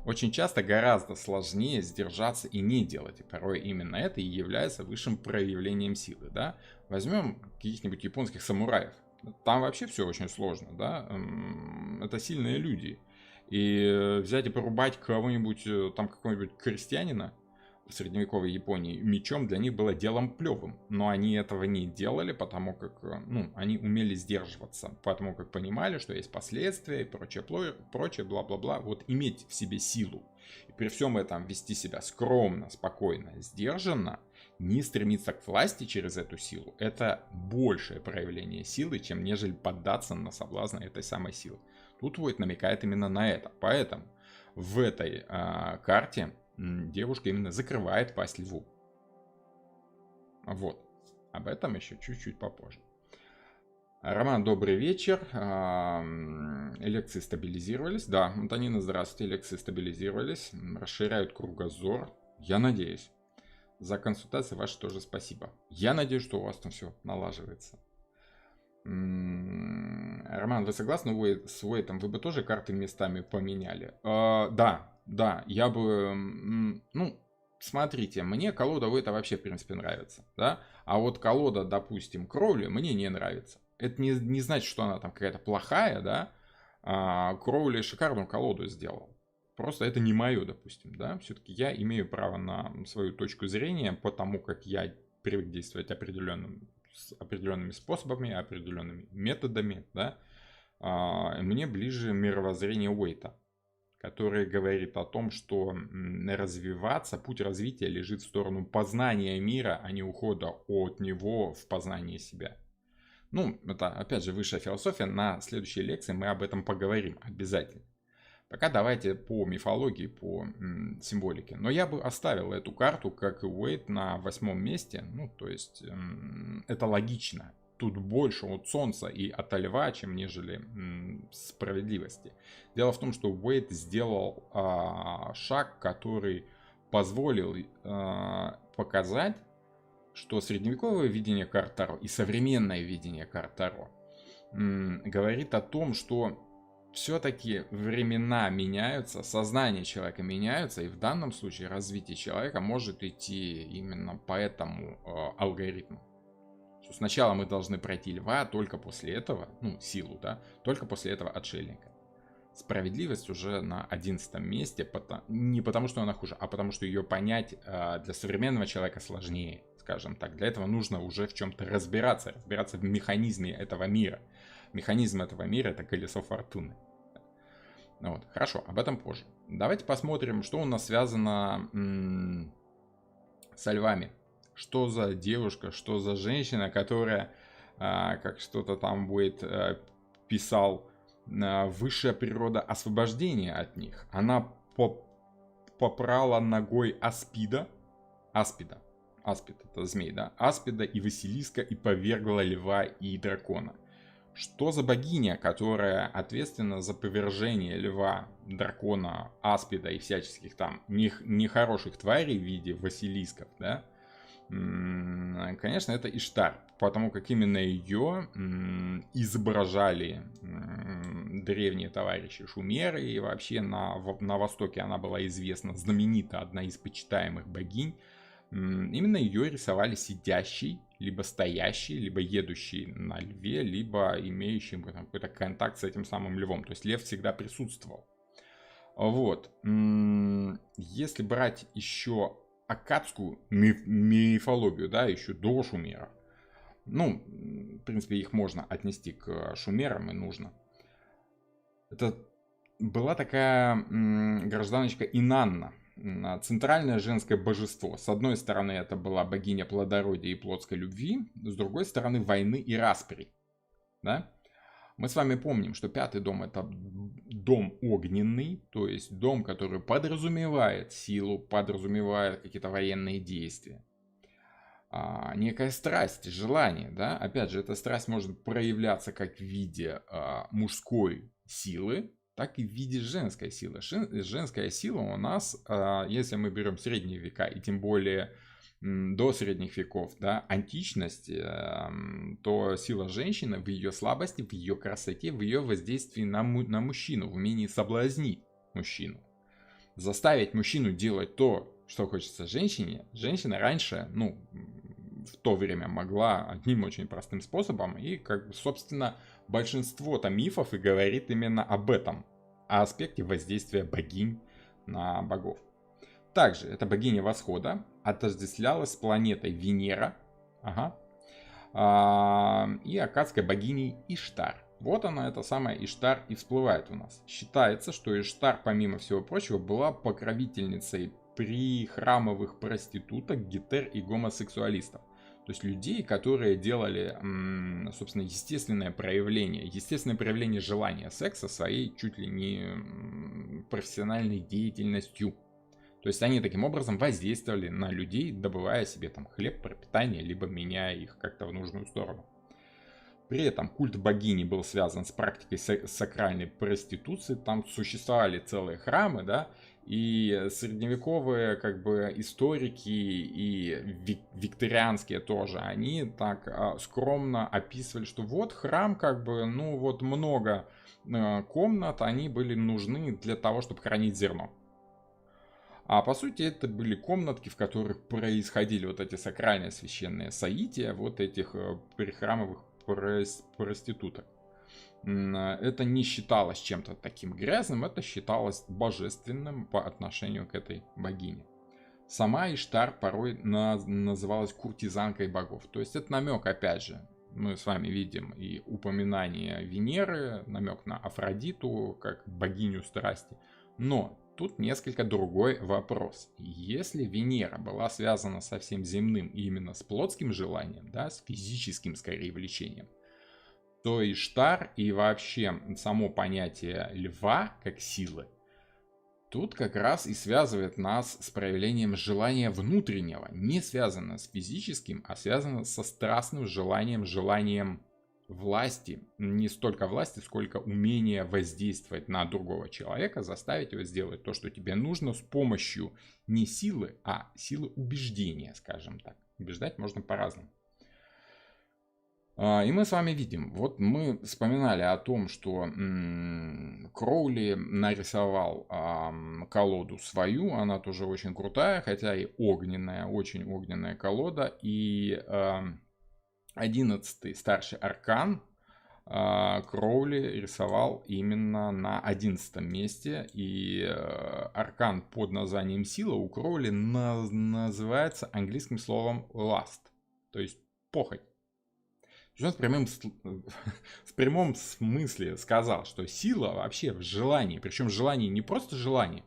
[SPEAKER 1] очень часто гораздо сложнее сдержаться и не делать. И порой именно это и является высшим проявлением силы, да. Возьмем каких-нибудь японских самураев. Там вообще все очень сложно, да. Это сильные люди. И взять и порубать кого-нибудь, там какого-нибудь крестьянина в средневековой Японии мечом для них было делом плевым. Но они этого не делали, потому как, ну, они умели сдерживаться. Потому как понимали, что есть последствия и прочее, прочее, бла-бла-бла. Вот иметь в себе силу и при всем этом вести себя скромно, спокойно, сдержанно, не стремиться к власти через эту силу, это большее проявление силы, чем нежели поддаться на соблазны этой самой силы. Тут Войт намекает именно на это. Поэтому в этой карте девушка именно закрывает пасть льву. Вот. Об этом еще чуть-чуть попозже. Роман, добрый вечер. Лекции стабилизировались. Да, Антонина, здравствуйте. Лекции стабилизировались. Расширяют кругозор. Я надеюсь. За консультацию ваше тоже спасибо. Я надеюсь, что у вас там все налаживается. Роман, вы согласны с Уэйтом? Вы бы тоже карты местами поменяли? Да, я бы... Ну, смотрите, мне колода Уэйта вообще, в принципе, нравится, да? А вот колода, допустим, Кроули мне не нравится. Это не значит, что она там какая-то плохая, да? Кроули шикарную колоду сделал. Просто это не мое, допустим, да? Все-таки я имею право на свою точку зрения, потому как я привык действовать с определенными способами, определенными методами, да? Мне ближе мировоззрение Уэйта, который говорит о том, что развиваться, путь развития лежит в сторону познания мира, а не ухода от него в познание себя. Ну, это, опять же, высшая философия. На следующей лекции мы об этом поговорим обязательно. Пока давайте по мифологии, по символике. Но я бы оставил эту карту, как и Уэйт, на 8 месте. Ну, то есть, это логично. Тут больше от Солнца и от Льва, чем нежели справедливости. Дело в том, что Уэйт сделал шаг, который позволил показать, что средневековое видение карт Таро и современное видение карт Таро говорит о том, что все-таки времена меняются, сознание человека меняется, и в данном случае развитие человека может идти именно по этому алгоритму. Сначала мы должны пройти Льва, только после этого, ну, силу, да, только после этого отшельника. Справедливость уже на 11 месте, не потому что она хуже, а потому что ее понять для современного человека сложнее, скажем так. Для этого нужно уже в чем-то разбираться в механизме этого мира. Механизм этого мира — это колесо фортуны. Вот, хорошо, об этом позже. Давайте посмотрим, что у нас связано со львами. Что за девушка, что за женщина, которая, как что-то там будет писал, высшая природа освобождения от них. Она попрала ногой Аспида. Аспид это змей, да? Аспида и Василиска и повергла льва и дракона. Что за богиня, которая ответственна за повержение льва, дракона, аспида и всяческих там нехороших тварей в виде василисков, да? Конечно, это Иштар, потому как именно ее изображали древние товарищи шумеры, и вообще на Востоке она была известна, знаменита, одна из почитаемых богинь. Именно ее рисовали сидящей, либо стоящей, либо едущей на льве, либо имеющим какой-то контакт с этим самым львом. То есть лев всегда присутствовал. Вот. Если брать еще аккадскую мифологию, да, еще до шумеров. Ну, в принципе, их можно отнести к шумерам и нужно. Это была такая гражданочка Инанна. Центральное женское божество. С одной стороны, это была богиня плодородия и плотской любви, с другой стороны, войны и распри. Да? Мы с вами помним, что 5-й дом — это дом огненный, то есть дом, который подразумевает силу, подразумевает какие-то военные действия. Некая страсть, желание, да? Опять же, эта страсть может проявляться как в виде мужской силы, так и в виде женской силы. Женская сила у нас, если мы берем средние века, и тем более до средних веков, да, античность, то сила женщины в ее слабости, в ее красоте, в ее воздействии на мужчину, в умении соблазнить мужчину. заставить мужчину делать то, что хочется женщине, женщина раньше, ну, в то время могла одним очень простым способом, и, как бы, собственно, большинство-то мифов и говорит именно об этом, о аспекте воздействия богинь на богов. Также эта богиня восхода отождествлялась с планетой Венера, и аккадской богиней Иштар. Вот она, эта самая Иштар, и всплывает у нас. Считается, что Иштар, помимо всего прочего, была покровительницей прихрамовых проституток, гетер и гомосексуалистов. То есть людей, которые делали, собственно, естественное проявление желания секса своей чуть ли не профессиональной деятельностью. То есть они таким образом воздействовали на людей, добывая себе там хлеб, пропитание, либо меняя их как-то в нужную сторону. При этом культ богини был связан с практикой сакральной проституции, там существовали целые храмы, да, и средневековые как бы историки и викторианские тоже, они так скромно описывали, что вот храм как бы, ну вот много комнат, они были нужны для того, чтобы хранить зерно. А по сути это были комнатки, в которых происходили вот эти сакральные священные соития вот этих прихрамовых проституток. Это не считалось чем-то таким грязным, это считалось божественным по отношению к этой богине. Сама Иштар порой называлась куртизанкой богов. То есть это намек, опять же, мы с вами видим и упоминание Венеры, намек на Афродиту как богиню страсти. Но тут несколько другой вопрос. Если Венера была связана со всем земным и именно с плотским желанием, да, с физическим скорее влечением, то Иштар и вообще само понятие льва как силы тут как раз и связывает нас с проявлением желания внутреннего, не связано с физическим, а связано со страстным желанием власти, не столько власти, сколько умения воздействовать на другого человека, заставить его сделать то, что тебе нужно, с помощью не силы, а силы убеждения, скажем так. Убеждать можно по-разному. И мы с вами видим, вот мы вспоминали о том, что Кроули нарисовал колоду свою, она тоже очень крутая, хотя и огненная, очень огненная колода, и 11-й старший аркан Кроули рисовал именно на 11-м месте, и аркан под названием Сила у Кроули называется английским словом lust, то есть похоть. Он в прямом смысле сказал, что сила вообще в желании, причем желание не просто желание.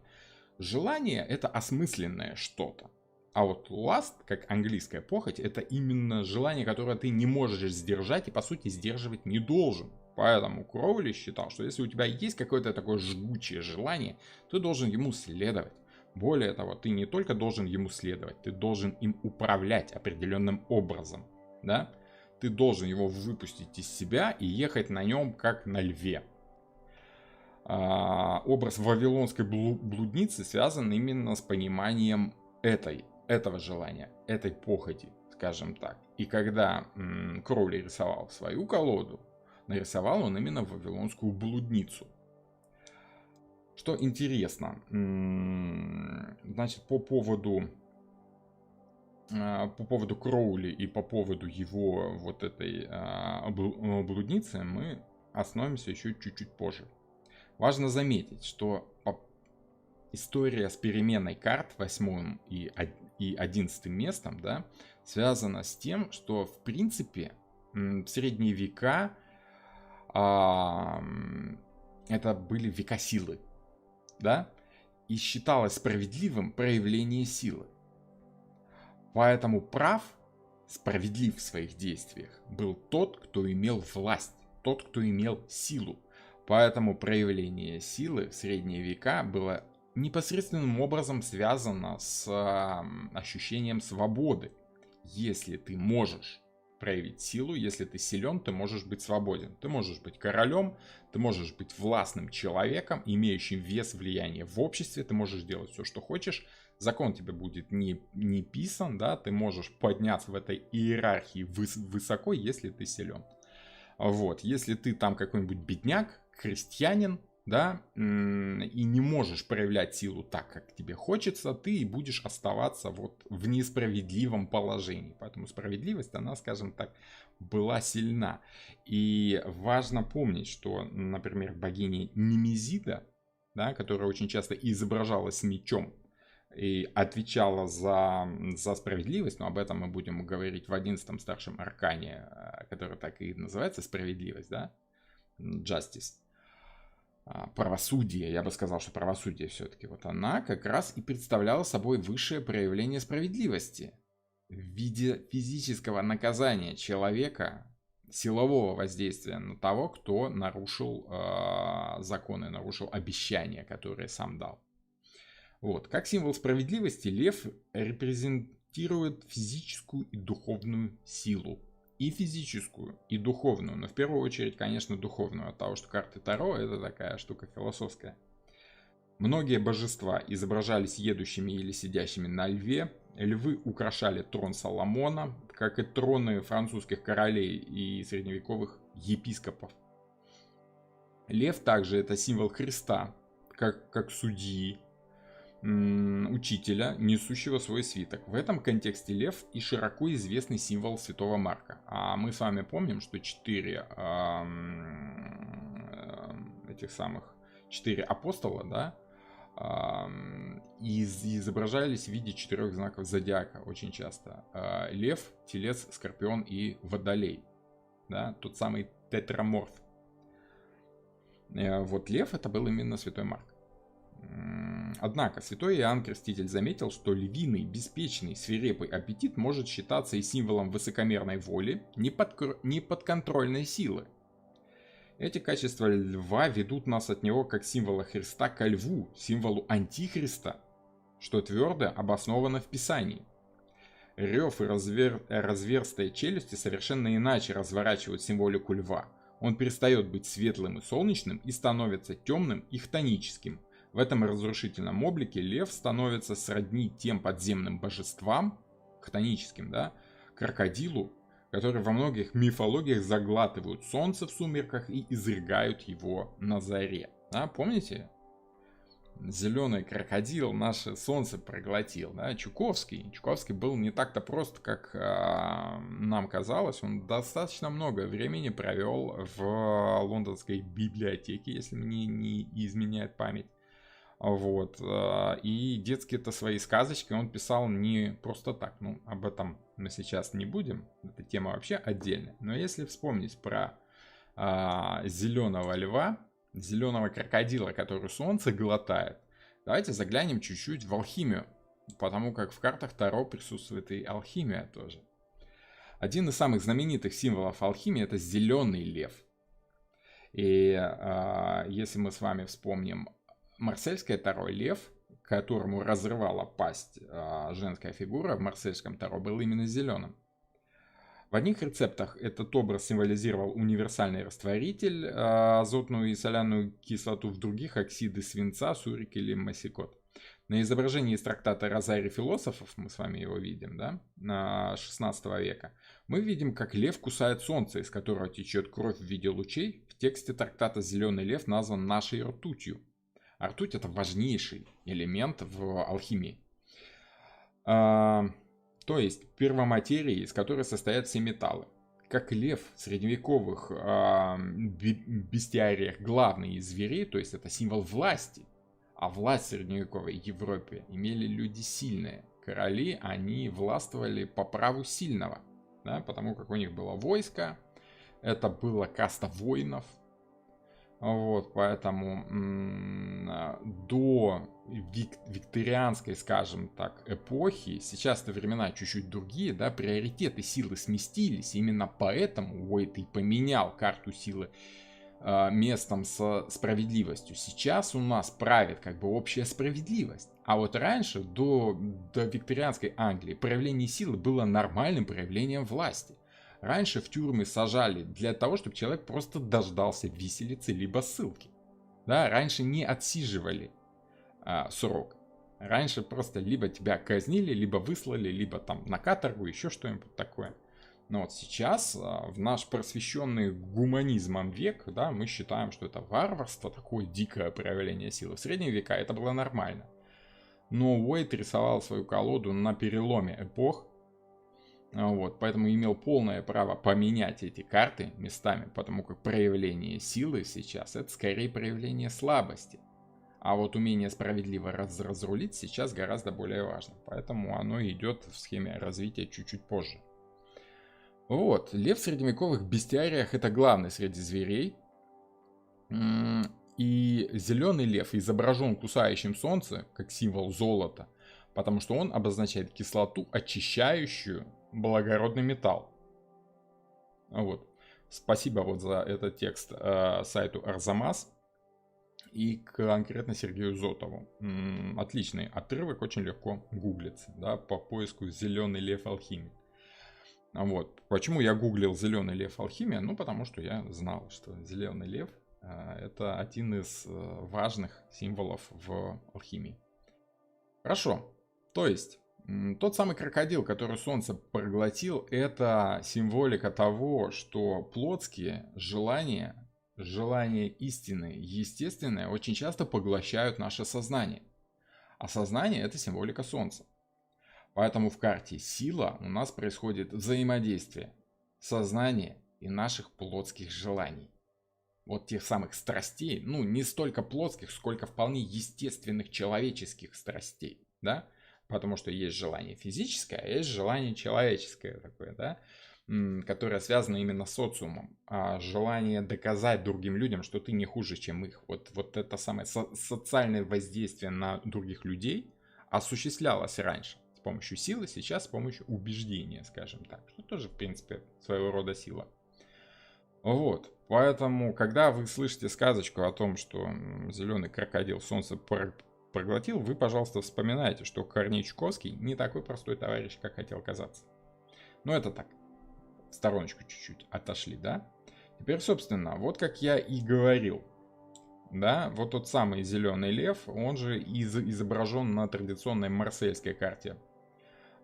[SPEAKER 1] Желание это осмысленное что-то. А вот lust, как английская похоть, это именно желание, которое ты не можешь сдержать и по сути сдерживать не должен. Поэтому Кроули считал, что если у тебя есть какое-то такое жгучее желание, ты должен ему следовать. Более того, ты не только должен ему следовать, ты должен им управлять определенным образом. Да? Ты должен его выпустить из себя и ехать на нем, как на льве. Образ вавилонской блудницы связан именно с пониманием этого желания, этой похоти, скажем так. И когда Кроули рисовал свою колоду, нарисовал он именно вавилонскую блудницу. Что интересно, значит, по поводу Кроули и по поводу его вот этой блудницы мы остановимся еще чуть-чуть позже. Важно заметить, что история с переменой карт 8 и 11 местом, да, связана с тем, что в принципе в средние века это были века силы, да, и считалось справедливым проявление силы. Поэтому прав, справедлив в своих действиях был тот, кто имел власть, тот, кто имел силу. Поэтому проявление силы в средние века было непосредственным образом связано с ощущением свободы. Если ты можешь проявить силу, если ты силен, ты можешь быть свободен. Ты можешь быть королем, ты можешь быть властным человеком, имеющим вес, влияние в обществе, ты можешь делать все, что хочешь. Закон тебе будет не писан, да, ты можешь подняться в этой иерархии высоко, если ты силен. Вот, если ты там какой-нибудь бедняк, крестьянин, да, и не можешь проявлять силу так, как тебе хочется, ты будешь оставаться вот в несправедливом положении. Поэтому справедливость, она, скажем так, была сильна. И важно помнить, что, например, богиня Немезида, да, которая очень часто изображалась мечом и отвечала за справедливость, но об этом мы будем говорить в 11-м старшем аркане, который так и называется справедливость, да, Justice. Правосудие, я бы сказал, что правосудие все-таки, вот она как раз и представляла собой высшее проявление справедливости в виде физического наказания человека, силового воздействия на того, кто нарушил законы, нарушил обещания, которые сам дал. Вот. Как символ справедливости лев репрезентирует физическую и духовную силу. И физическую, и духовную. Но в первую очередь, конечно, духовную. От того, что карты Таро — это такая штука философская. Многие божества изображались едущими или сидящими на льве. Львы украшали трон Соломона, как и троны французских королей и средневековых епископов. Лев также это символ Христа, как судьи, учителя, несущего свой свиток. В этом контексте лев и широко известный символ святого Марка. А мы с вами помним, что 4 апостола, да, изображались в виде 4 знаков зодиака очень часто. Лев, Телец, Скорпион и Водолей. Да, тот самый тетраморф. Вот лев — это был именно святой Марк. Однако святой Иоанн Креститель заметил, что львиный, беспечный, свирепый аппетит может считаться и символом высокомерной воли, неподконтрольной силы. Эти качества льва ведут нас от него как символа Христа ко льву, символу антихриста, что твердо обосновано в Писании. Рев и разверстые челюсти совершенно иначе разворачивают символику льва. Он перестает быть светлым и солнечным и становится темным и хтоническим. В этом разрушительном облике лев становится сродни тем подземным божествам, хтоническим, да, крокодилу, которые во многих мифологиях заглатывают солнце в сумерках и изрыгают его на заре. Да, помните? Зеленый крокодил наше солнце проглотил. Да? Чуковский был не так-то прост, как нам казалось. Он достаточно много времени провел в лондонской библиотеке, если мне не изменяет память. Вот. И детские-то свои сказочки он писал не просто так. Ну, об этом мы сейчас не будем. Эта тема вообще отдельная. Но если вспомнить про зеленого льва, зеленого крокодила, который солнце глотает, давайте заглянем чуть-чуть в алхимию. Потому как в картах Таро присутствует и алхимия тоже. Один из самых знаменитых символов алхимии — это зеленый лев. И если мы с вами вспомним марсельское Таро, лев, которому разрывала пасть женская фигура в марсельском Таро, был именно зеленым. В одних рецептах этот образ символизировал универсальный растворитель, азотную и соляную кислоту, в других — оксиды свинца, сурик или массикот. На изображении из трактата «Розарий философов», мы с вами его видим, да, 16 века, мы видим, как лев кусает солнце, из которого течет кровь в виде лучей. В тексте трактата «Зеленый лев» назван нашей ртутью. А ртуть — это важнейший элемент в алхимии. То есть первоматерии, из которой состоят все металлы. Как лев в средневековых бестиариях главный из зверей, то есть это символ власти. А власть в средневековой Европе имели люди сильные. Короли, они властвовали по праву сильного, да, потому как у них было войско, это была каста воинов. Вот, поэтому до викторианской, скажем так, эпохи, сейчас-то времена чуть-чуть другие, да, приоритеты силы сместились, именно поэтому Уэйт и поменял карту силы местом со справедливостью. Сейчас у нас правит как бы общая справедливость. А вот раньше, до викторианской Англии, проявление силы было нормальным проявлением власти. Раньше в тюрьмы сажали для того, чтобы человек просто дождался виселицы либо ссылки. Да, раньше не отсиживали срок. Раньше просто либо тебя казнили, либо выслали, либо там на каторгу, еще что-нибудь такое. Но вот сейчас, в наш просвещенный гуманизмом век, да, мы считаем, что это варварство, такое дикое проявление силы. В средние века это было нормально. Но Уэйт рисовал свою колоду на переломе эпох, вот, поэтому имел полное право поменять эти карты местами, потому как проявление силы сейчас это скорее проявление слабости. А вот умение справедливо разрулить сейчас гораздо более важно. Поэтому оно идет в схеме развития чуть-чуть позже. Вот, лев в средневековых бестиариях это главный среди зверей. И зеленый лев изображен кусающим солнце, как символ золота, потому что он обозначает кислоту, очищающую благородный металл. Вот. Спасибо вот за этот текст сайту Арзамас и конкретно Сергею Зотову. Отличный отрывок, очень легко гуглится, да, по поиску «Зеленый лев алхимик». Вот. Почему я гуглил «Зеленый лев алхимия»? Ну, потому что я знал, что зеленый лев это один из важных символов в алхимии. Хорошо. То есть, тот самый крокодил, который солнце проглотил, это символика того, что плотские желания истины, естественное, очень часто поглощают наше сознание. А сознание это символика солнца. Поэтому в карте сила у нас происходит взаимодействие сознания и наших плотских желаний. Вот тех самых страстей, ну не столько плотских, сколько вполне естественных человеческих страстей, да? Потому что есть желание физическое, а есть желание человеческое такое, да? Которое связано именно с социумом. А желание доказать другим людям, что ты не хуже, чем их. Вот это самое социальное воздействие на других людей осуществлялось раньше с помощью силы, сейчас с помощью убеждения, скажем так. Что тоже, в принципе, своего рода сила. Вот. Поэтому, когда вы слышите сказочку о том, что зеленый крокодил солнце проглотил, вы, пожалуйста, вспоминайте, что Корней Чуковский не такой простой товарищ, как хотел казаться. Но это так, в стороночку чуть-чуть отошли, да? Теперь, собственно, вот как я и говорил, да, вот тот самый зеленый лев, он же изображен на традиционной марсельской карте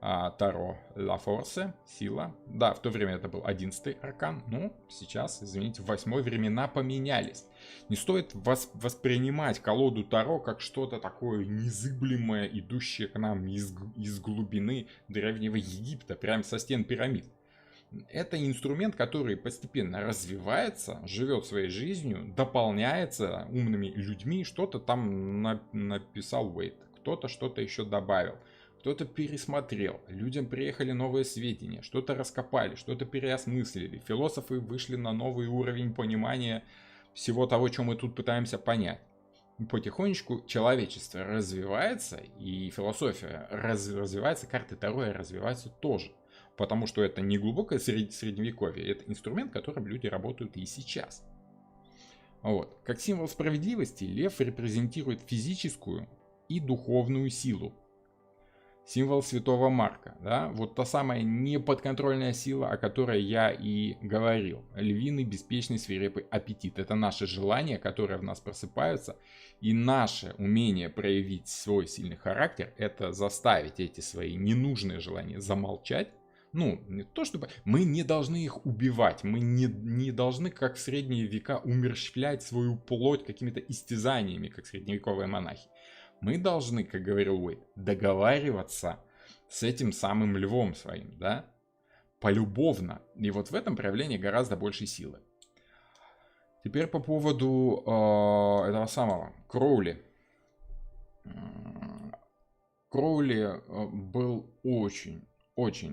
[SPEAKER 1] Таро Ла Форсе, сила. Да, в то время это был 11-й аркан, но сейчас, извините, в 8-й времена поменялись. Не стоит воспринимать колоду Таро как что-то такое незыблемое, идущее к нам из глубины древнего Египта, прямо со стен пирамид. Это инструмент, который постепенно развивается, живет своей жизнью, дополняется умными людьми, что-то там написал Уэйт, кто-то что-то еще добавил. Кто-то пересмотрел, людям приехали новые сведения, что-то раскопали, что-то переосмыслили. Философы вышли на новый уровень понимания всего того, что мы тут пытаемся понять. Потихонечку человечество развивается, и философия развивается, карты Таро развиваются тоже. Потому что это не глубокое средневековье, это инструмент, которым люди работают и сейчас. Вот. Как символ справедливости, лев репрезентирует физическую и духовную силу. Символ святого Марка, да, вот та самая неподконтрольная сила, о которой я и говорил. Львиный, беспечный, свирепый аппетит. Это наши желания, которые в нас просыпаются. И наше умение проявить свой сильный характер, это заставить эти свои ненужные желания замолчать. Ну, не то чтобы... Мы не должны их убивать. Мы не должны, как в средние века, умерщвлять свою плоть какими-то истязаниями, как средневековые монахи. Мы должны, как говорил Уэйт, договариваться с этим самым львом своим, да, полюбовно. И вот в этом проявлении гораздо больше силы. Теперь по поводу этого самого Кроули. Кроули был очень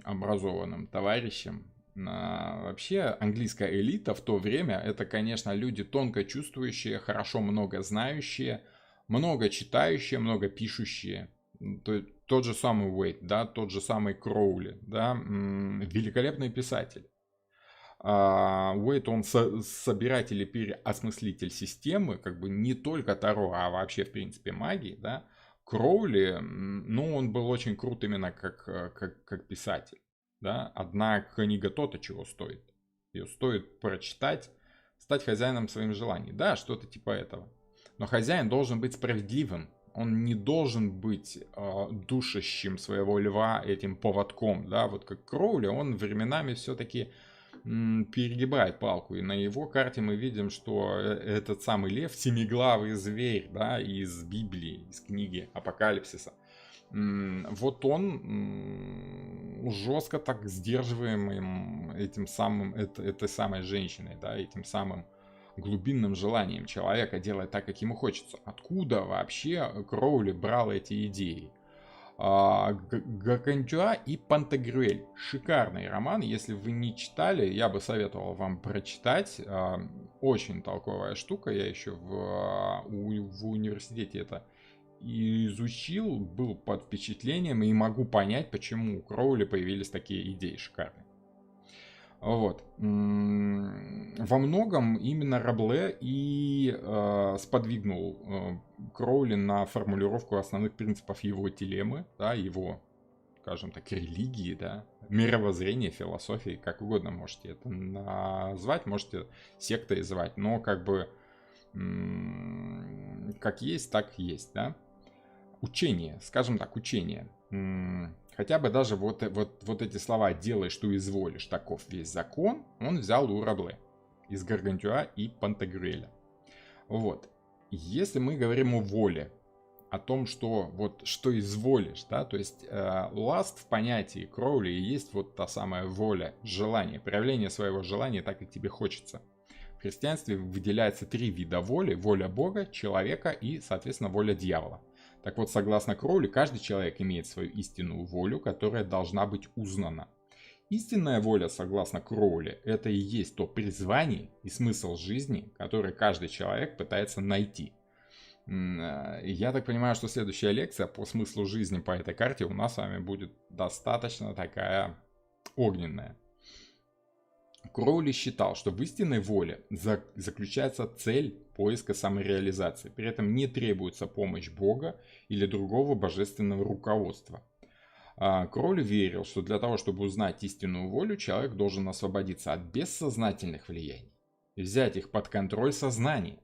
[SPEAKER 1] образованным товарищем. Вообще английская элита в то время это, конечно, люди тонко чувствующие, хорошо много знающие, много читающие, много пишущие. Тот же самый Уэйт, да, тот же самый Кроули, да, великолепный писатель. Уэйт, он собиратель и переосмыслитель системы, как бы не только Таро, а вообще, в принципе, магии, да. Кроули, ну, он был очень крут именно как писатель, да. Одна книга то-то чего стоит. Ее стоит прочитать, стать хозяином своим желаний. Да, что-то типа этого. Но хозяин должен быть справедливым. он не должен быть душащим своего льва этим поводком, да, вот как Кроули, он временами все-таки перегибает палку, и на его карте мы видим, что этот самый лев семиглавый зверь, да, из Библии, из книги Апокалипсиса. Вот он жестко так сдерживаемым этим самым, этой самой женщиной, да, этим самым глубинным желанием человека делать так, как ему хочется. Откуда вообще Кроули брал эти идеи? Гаргантюа и Пантагрюэль. Шикарный роман. Если вы не читали, я бы советовал вам прочитать. Очень толковая штука. Я еще в университете это изучил, был под впечатлением и могу понять, почему у Кроули появились такие идеи шикарные. Вот. Во многом именно Рабле и сподвигнул Кроули на формулировку основных принципов его телемы, да, его, скажем так, религии, да, мировоззрения, философии, как угодно можете это назвать, можете сектой звать, но как бы как есть, так есть, да. Учение, скажем так, учение. Хотя бы даже вот эти слова «делай, что изволишь, таков весь закон», он взял у Рабле из Гаргантюа и Пантагрюэля. Вот. Если мы говорим о воле, о том, что вот что изволишь, да, то есть lust в понятии Кроули и есть вот та самая воля, желание, проявление своего желания так, как тебе хочется. В христианстве выделяется 3 вида воли: воля Бога, человека и, соответственно, воля дьявола. Так вот, согласно Кроули, каждый человек имеет свою истинную волю, которая должна быть узнана. Истинная воля, согласно Кроули, это и есть то призвание и смысл жизни, который каждый человек пытается найти. Я так понимаю, что следующая лекция по смыслу жизни по этой карте у нас с вами будет достаточно такая огненная. Кроули считал, что в истинной воле заключается цель поиска самореализации. При этом не требуется помощь Бога или другого божественного руководства. Кроули верил, что для того, чтобы узнать истинную волю, человек должен освободиться от бессознательных влияний и взять их под контроль сознания.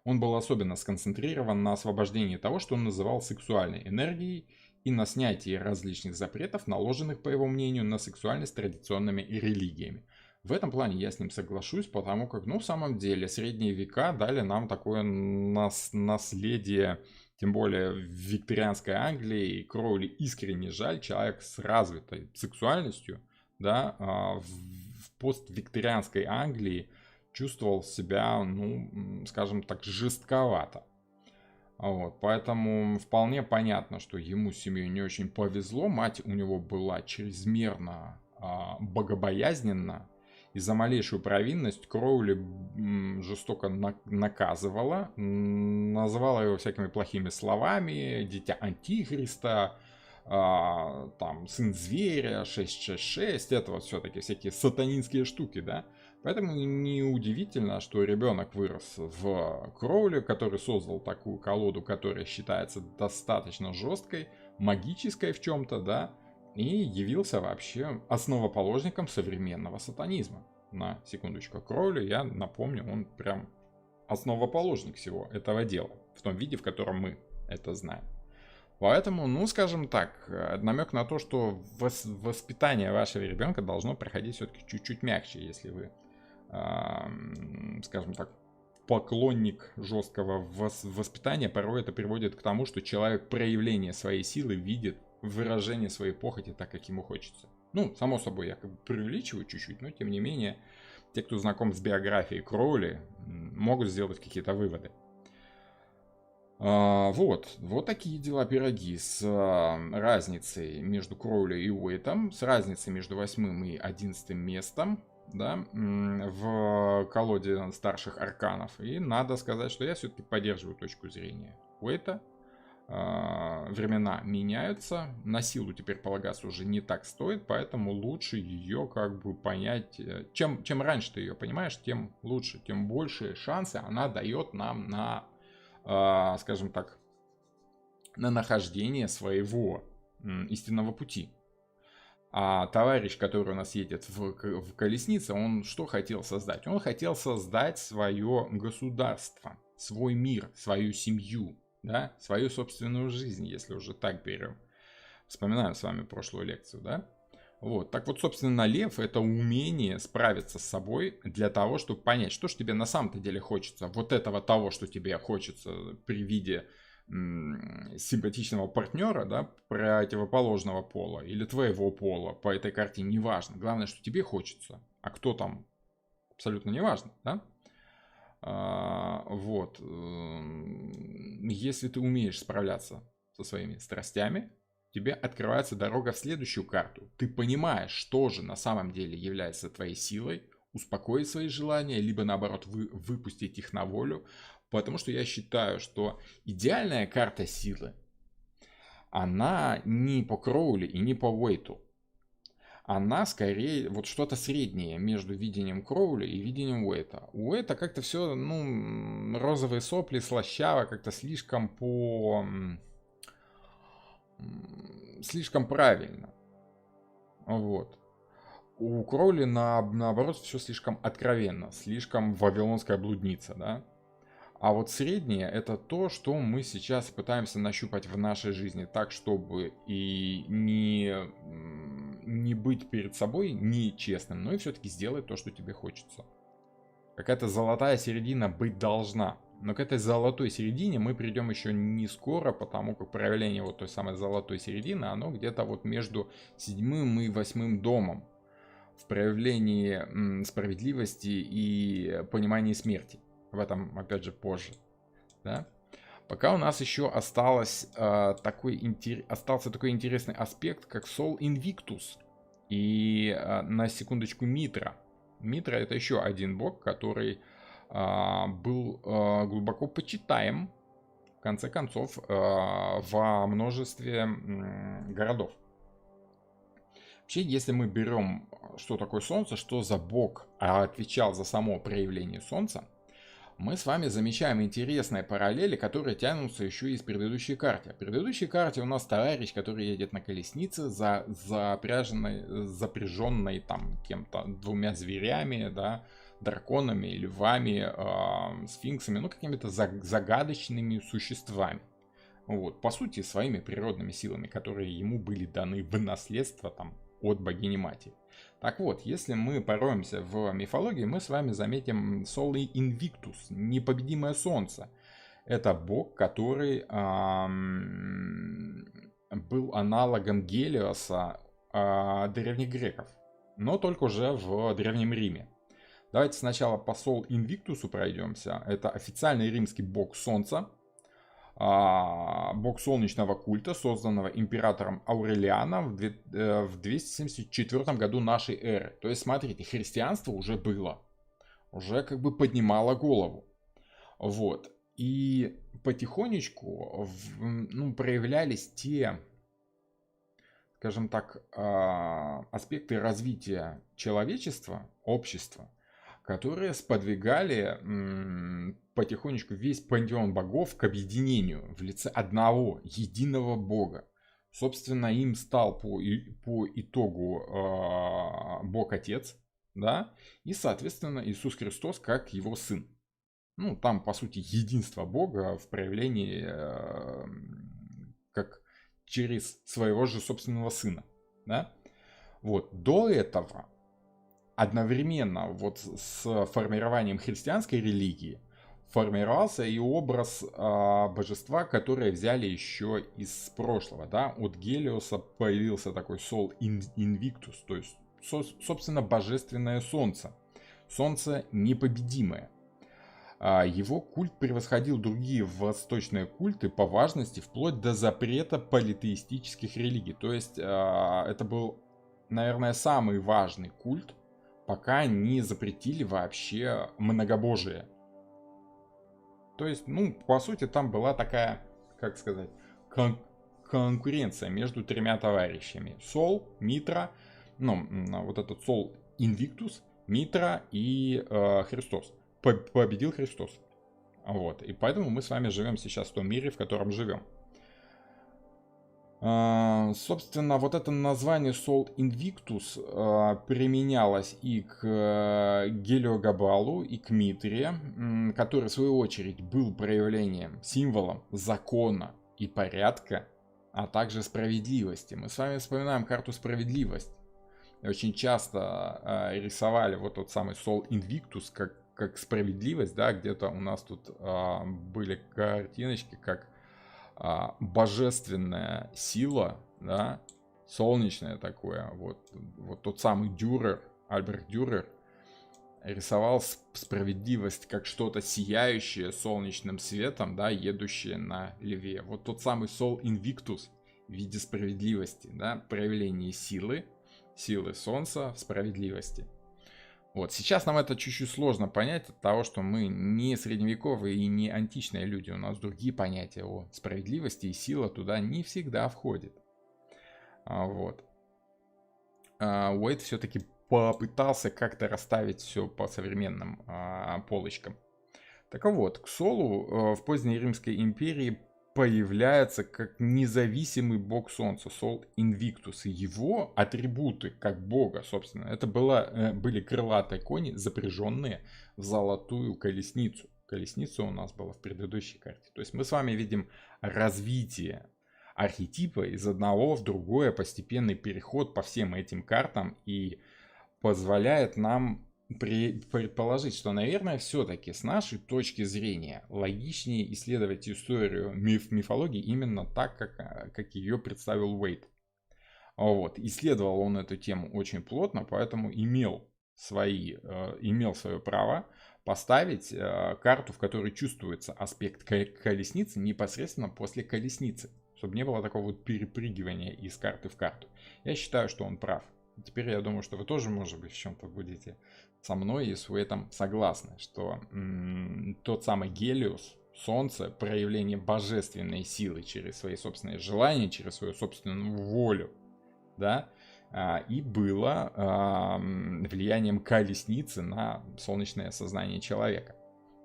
[SPEAKER 1] Он был особенно сконцентрирован на освобождении того, что он называл сексуальной энергией, и на снятии различных запретов, наложенных, по его мнению, на сексуальность традиционными религиями. В этом плане я с ним соглашусь, потому как, в самом деле, средние века дали нам такое наследие, тем более в викторианской Англии, и Кроули искренне жаль, человек с развитой сексуальностью, да, в поствикторианской Англии чувствовал себя, скажем так, жестковато. Вот, поэтому вполне понятно, что ему с семьей не очень повезло. Мать у него была чрезмерно богобоязненна, и за малейшую провинность Кроули жестоко наказывала, называла его всякими плохими словами: дитя Антихриста, там, сын зверя, 666, это вот все-таки всякие сатанинские штуки, да. Поэтому неудивительно, что ребенок вырос в Кроули, который создал такую колоду, которая считается достаточно жесткой, магической в чем-то, да, и явился вообще основоположником современного сатанизма. На секундочку, Кроули, я напомню, он прям основоположник всего этого дела, в том виде, в котором мы это знаем. Поэтому, скажем так, намек на то, что воспитание вашего ребенка должно проходить все-таки чуть-чуть мягче, если вы, скажем так, поклонник жесткого воспитания. Порой это приводит к тому, что человек проявление своей силы видит выражение своей похоти так, как ему хочется. Само собой, я как бы преувеличиваю чуть-чуть, но тем не менее, те, кто знаком с биографией Кроули, могут сделать какие-то выводы. Вот такие дела пироги с разницей между Кроули и Уэйтом, с разницей между 8 и 11 местом, да, в колоде старших арканов. И надо сказать, что я все-таки поддерживаю точку зрения Уэйта. Времена меняются, на силу теперь полагаться уже не так стоит, поэтому лучше ее как бы понять. Чем раньше ты ее понимаешь, тем лучше, тем больше шансы она дает нам на, скажем так, на нахождение своего истинного пути. А товарищ, который у нас едет в колеснице, он что хотел создать? Он хотел создать свое государство, свой мир, свою семью. да, свою собственную жизнь, если уже так берем. Вспоминаем с вами прошлую лекцию, да? Вот, так вот, собственно, лев — это умение справиться с собой для того, чтобы понять, что же тебе на самом-то деле хочется. Вот этого того, что тебе хочется при виде симпатичного партнера, да, противоположного пола или твоего пола по этой карте, неважно. Главное, что тебе хочется, а кто там, абсолютно неважно, да? Вот. Если ты умеешь справляться со своими страстями, тебе открывается дорога в следующую карту. Ты понимаешь, что же на самом деле является твоей силой, успокоить свои желания, либо наоборот выпустить их на волю. Потому что я считаю, что идеальная карта силы, она не по Кроули и не по Уэйту. Она скорее вот что-то среднее между видением Кроули и видением Уэйта. У Уэйта как-то все, ну, розовые сопли, слащаво, как-то слишком правильно. Вот. У Кроули наоборот все слишком откровенно, слишком вавилонская блудница, да? А вот среднее — это то, что мы сейчас пытаемся нащупать в нашей жизни так, чтобы и не быть перед собой нечестным, но и все-таки сделать то, что тебе хочется. Какая-то золотая середина быть должна. Но к этой золотой середине мы придем еще не скоро, потому как проявление вот той самой золотой середины, оно где-то вот между 7 и 8 домом в проявлении справедливости и понимании смерти. В этом, опять же, позже. Да? Пока у нас еще остался такой интересный аспект, как Sol Invictus. И на секундочку Митра. Митра — это еще один бог, который был глубоко почитаем, в конце концов, во множестве городов. Вообще, если мы берем, что такое Солнце, что за бог отвечал за само проявление Солнца, мы с вами замечаем интересные параллели, которые тянутся еще из предыдущей карты. В предыдущей карте у нас товарищ, который едет на колеснице, запряженной там кем-то, 2 зверями, да, драконами, львами, сфинксами, ну какими-то загадочными существами. Вот, по сути, своими природными силами, которые ему были даны в наследство там от богини матери. Так вот, если мы пороемся в мифологии, мы с вами заметим Soli Invictus, непобедимое солнце. Это бог, который был аналогом Гелиоса древних греков, но только уже в Древнем Риме. Давайте сначала по Sol Invictus пройдемся. Это официальный римский бог солнца, бог солнечного культа, созданного императором Аурелианом в 274 году нашей эры. То есть, смотрите, христианство уже было, уже как бы поднимало голову. Вот. И потихонечку проявлялись те, скажем так, аспекты развития человечества, общества, которые сподвигали потихонечку весь пантеон богов к объединению в лице одного, единого бога. Собственно, им стал по итогу Бог-Отец, да, и, соответственно, Иисус Христос как его сын. Ну, там, по сути, единство Бога в проявлении как через своего же собственного сына, да. Вот, до этого одновременно вот с формированием христианской религии формировался и образ божества, которое взяли еще из прошлого. Да? От Гелиоса появился такой Sol Invictus, то есть, собственно, божественное солнце. Солнце непобедимое. Его культ превосходил другие восточные культы по важности, вплоть до запрета политеистических религий. То есть это был, наверное, самый важный культ, пока не запретили вообще многобожие. То есть, ну, по сути, там была такая, как сказать, конкуренция между 3 товарищами. Сол, Митра, вот этот Сол Invictus, Митра и Христос. Победил Христос. Вот. И поэтому мы с вами живем сейчас в том мире, в котором живем. Собственно, вот это название Sol Invictus применялось и к Гелиогабалу, и к Митре, который, в свою очередь, был проявлением, символом закона и порядка, а также справедливости. Мы с вами вспоминаем карту справедливость. Очень часто рисовали вот тот самый Sol Invictus как справедливость, да, где-то у нас тут были картиночки, как божественная сила, да, солнечное такое, вот тот самый Дюрер, Альбрехт Дюрер, рисовал справедливость как что-то сияющее солнечным светом, да, едущее на льве. Вот тот самый Sol Invictus в виде справедливости, да, проявление силы солнца в справедливости. Вот, сейчас нам это чуть-чуть сложно понять от того, что мы не средневековые и не античные люди. У нас другие понятия о справедливости, и сила туда не всегда входит. Вот. Уэйт все-таки попытался как-то расставить все по современным полочкам. Так вот, к Солу в поздней Римской империи появляется как независимый бог солнца, Сол Инвиктус. И его атрибуты как бога, собственно, это были крылатые кони, запряженные в золотую колесницу. Колесница у нас была в предыдущей карте. То есть мы с вами видим развитие архетипа из одного в другое, постепенный переход по всем этим картам, и позволяет нам предположить, что, наверное, все-таки с нашей точки зрения логичнее исследовать историю мифологии именно так, как ее представил Уэйт. Вот. Исследовал он эту тему очень плотно, поэтому имел свое право поставить карту, в которой чувствуется аспект колесницы непосредственно после колесницы, чтобы не было такого вот перепрыгивания из карты в карту. Я считаю, что он прав. Теперь я думаю, что вы тоже, может быть, в чем-то будете со мной и с Уэйтом согласны, что тот самый Гелиос, Солнце, проявление божественной силы через свои собственные желания, через свою собственную волю, да, и было влиянием колесницы на солнечное сознание человека.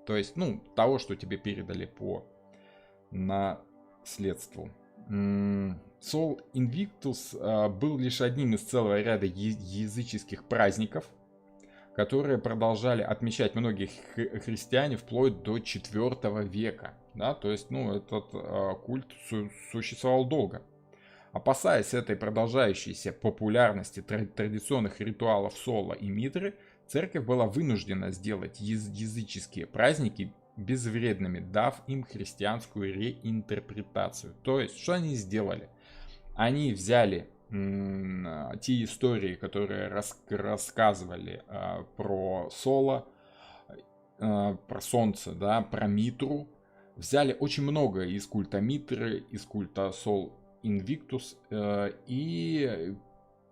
[SPEAKER 1] То есть, того, что тебе передали по наследству. Sol Invictus был лишь одним из целого ряда языческих праздников, которые продолжали отмечать многие христиане вплоть до 4 века. Да? То есть, этот культ существовал долго. Опасаясь этой продолжающейся популярности традиционных ритуалов Сола и Митры, церковь была вынуждена сделать языческие праздники безвредными, дав им христианскую реинтерпретацию. То есть, что они сделали? Они взяли те истории, которые рассказывали про Соло, про Солнце, да, про Митру. Взяли очень много из культа Митры, из культа Sol Invictus и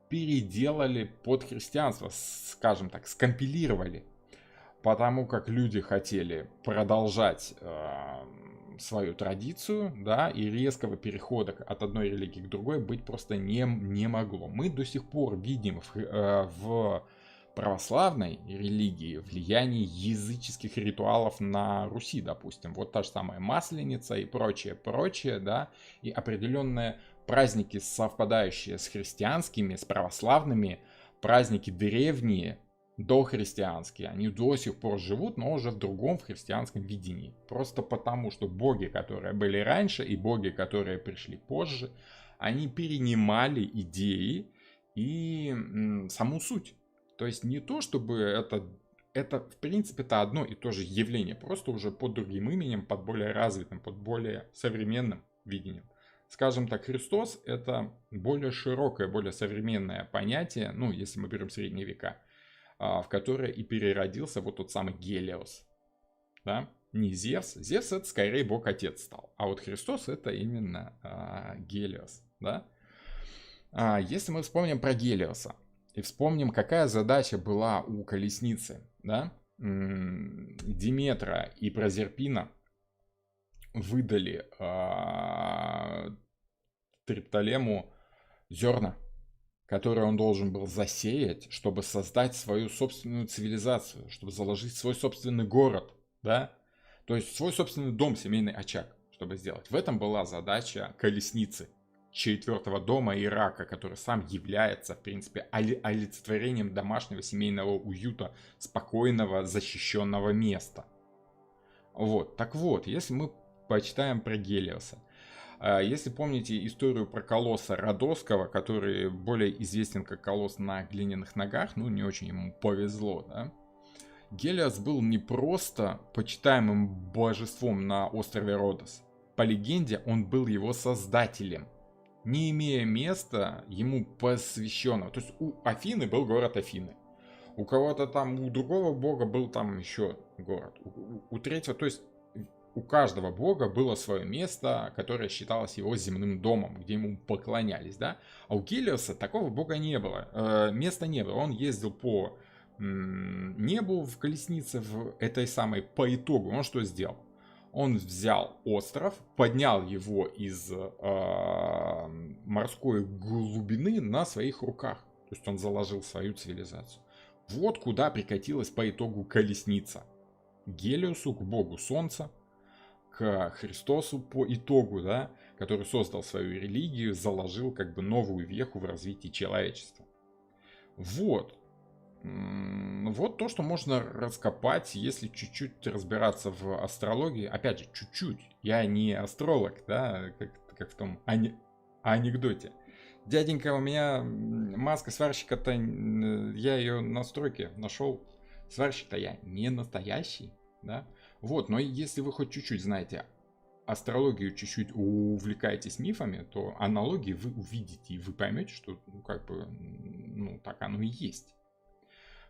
[SPEAKER 1] переделали под христианство, скажем так, скомпилировали. Потому как люди хотели продолжать свою традицию, да, и резкого перехода от одной религии к другой быть просто не могло. Мы до сих пор видим в православной религии влияние языческих ритуалов на Руси, допустим. Вот та же самая Масленица и прочее, да, и определенные праздники, совпадающие с христианскими, с православными, праздники древние, дохристианские, они до сих пор живут, но уже в другом, в христианском видении. Просто потому, что боги, которые были раньше, и боги, которые пришли позже, они перенимали идеи и саму суть. То есть не то, чтобы это в принципе это одно и то же явление, просто уже под другим именем, под более развитым, под более современным видением. Скажем так, Христос это более широкое, более современное понятие, если мы берем средние века, в которое и переродился вот тот самый Гелиос. Да? Не Зевс. Зевс это скорее бог-отец стал. А вот Христос это именно Гелиос. Да? Если мы вспомним про Гелиоса и вспомним, какая задача была у колесницы, да? Диметра и Прозерпина выдали Триптолему зерна, который он должен был засеять, чтобы создать свою собственную цивилизацию, чтобы заложить свой собственный город, да? То есть свой собственный дом, семейный очаг, чтобы сделать. В этом была задача колесницы. четвертого дома Ирака, который сам является, в принципе, олицетворением домашнего семейного уюта, спокойного, защищенного места. Вот, так вот, если мы почитаем про Гелиоса, если помните историю про колосса Родосского, который более известен как колосс на глиняных ногах, ну не очень ему повезло, да? Гелиос был не просто почитаемым божеством на острове Родос. По легенде, он был его создателем, не имея места ему посвященного. То есть у Афины был город Афины. У кого-то там, у другого бога был там еще город. У третьего, то есть у каждого бога было свое место, которое считалось его земным домом, где ему поклонялись, да? А у Гелиоса такого бога не было, места не было. Он ездил по небу в колеснице в этой самой, по итогу он что сделал? Он взял остров, поднял его из морской глубины на своих руках. То есть он заложил свою цивилизацию. Вот куда прикатилась по итогу колесница. Гелиосу, к богу солнца, к Христосу по итогу, да, который создал свою религию, заложил как бы новую веху в развитии человечества. Вот. Вот то, что можно раскопать, если чуть-чуть разбираться в астрологии. Опять же, чуть-чуть. Я не астролог, да, как в том анекдоте. Дяденька, у меня маска сварщика-то, я ее на стройке нашел. Сварщик-то я не настоящий, да. Вот, но если вы хоть чуть-чуть знаете астрологию, чуть-чуть увлекаетесь мифами, то аналогии вы увидите, и вы поймете, что, ну, как бы, ну, так оно и есть.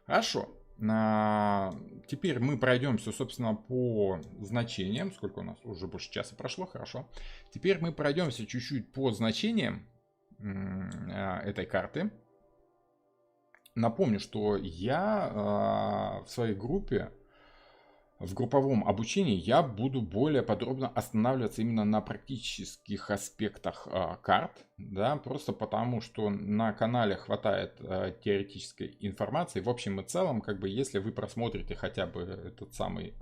[SPEAKER 1] Хорошо. Теперь мы пройдемся, собственно, по значениям. Сколько у нас? Уже больше часа прошло, хорошо. Теперь мы пройдемся чуть-чуть по значениям этой карты. Напомню, что я в своей группе, в групповом обучении, я буду более подробно останавливаться именно на практических аспектах карт, да, просто потому, что на канале хватает теоретической информации. В общем и целом, как бы, если вы просмотрите хотя бы этот самый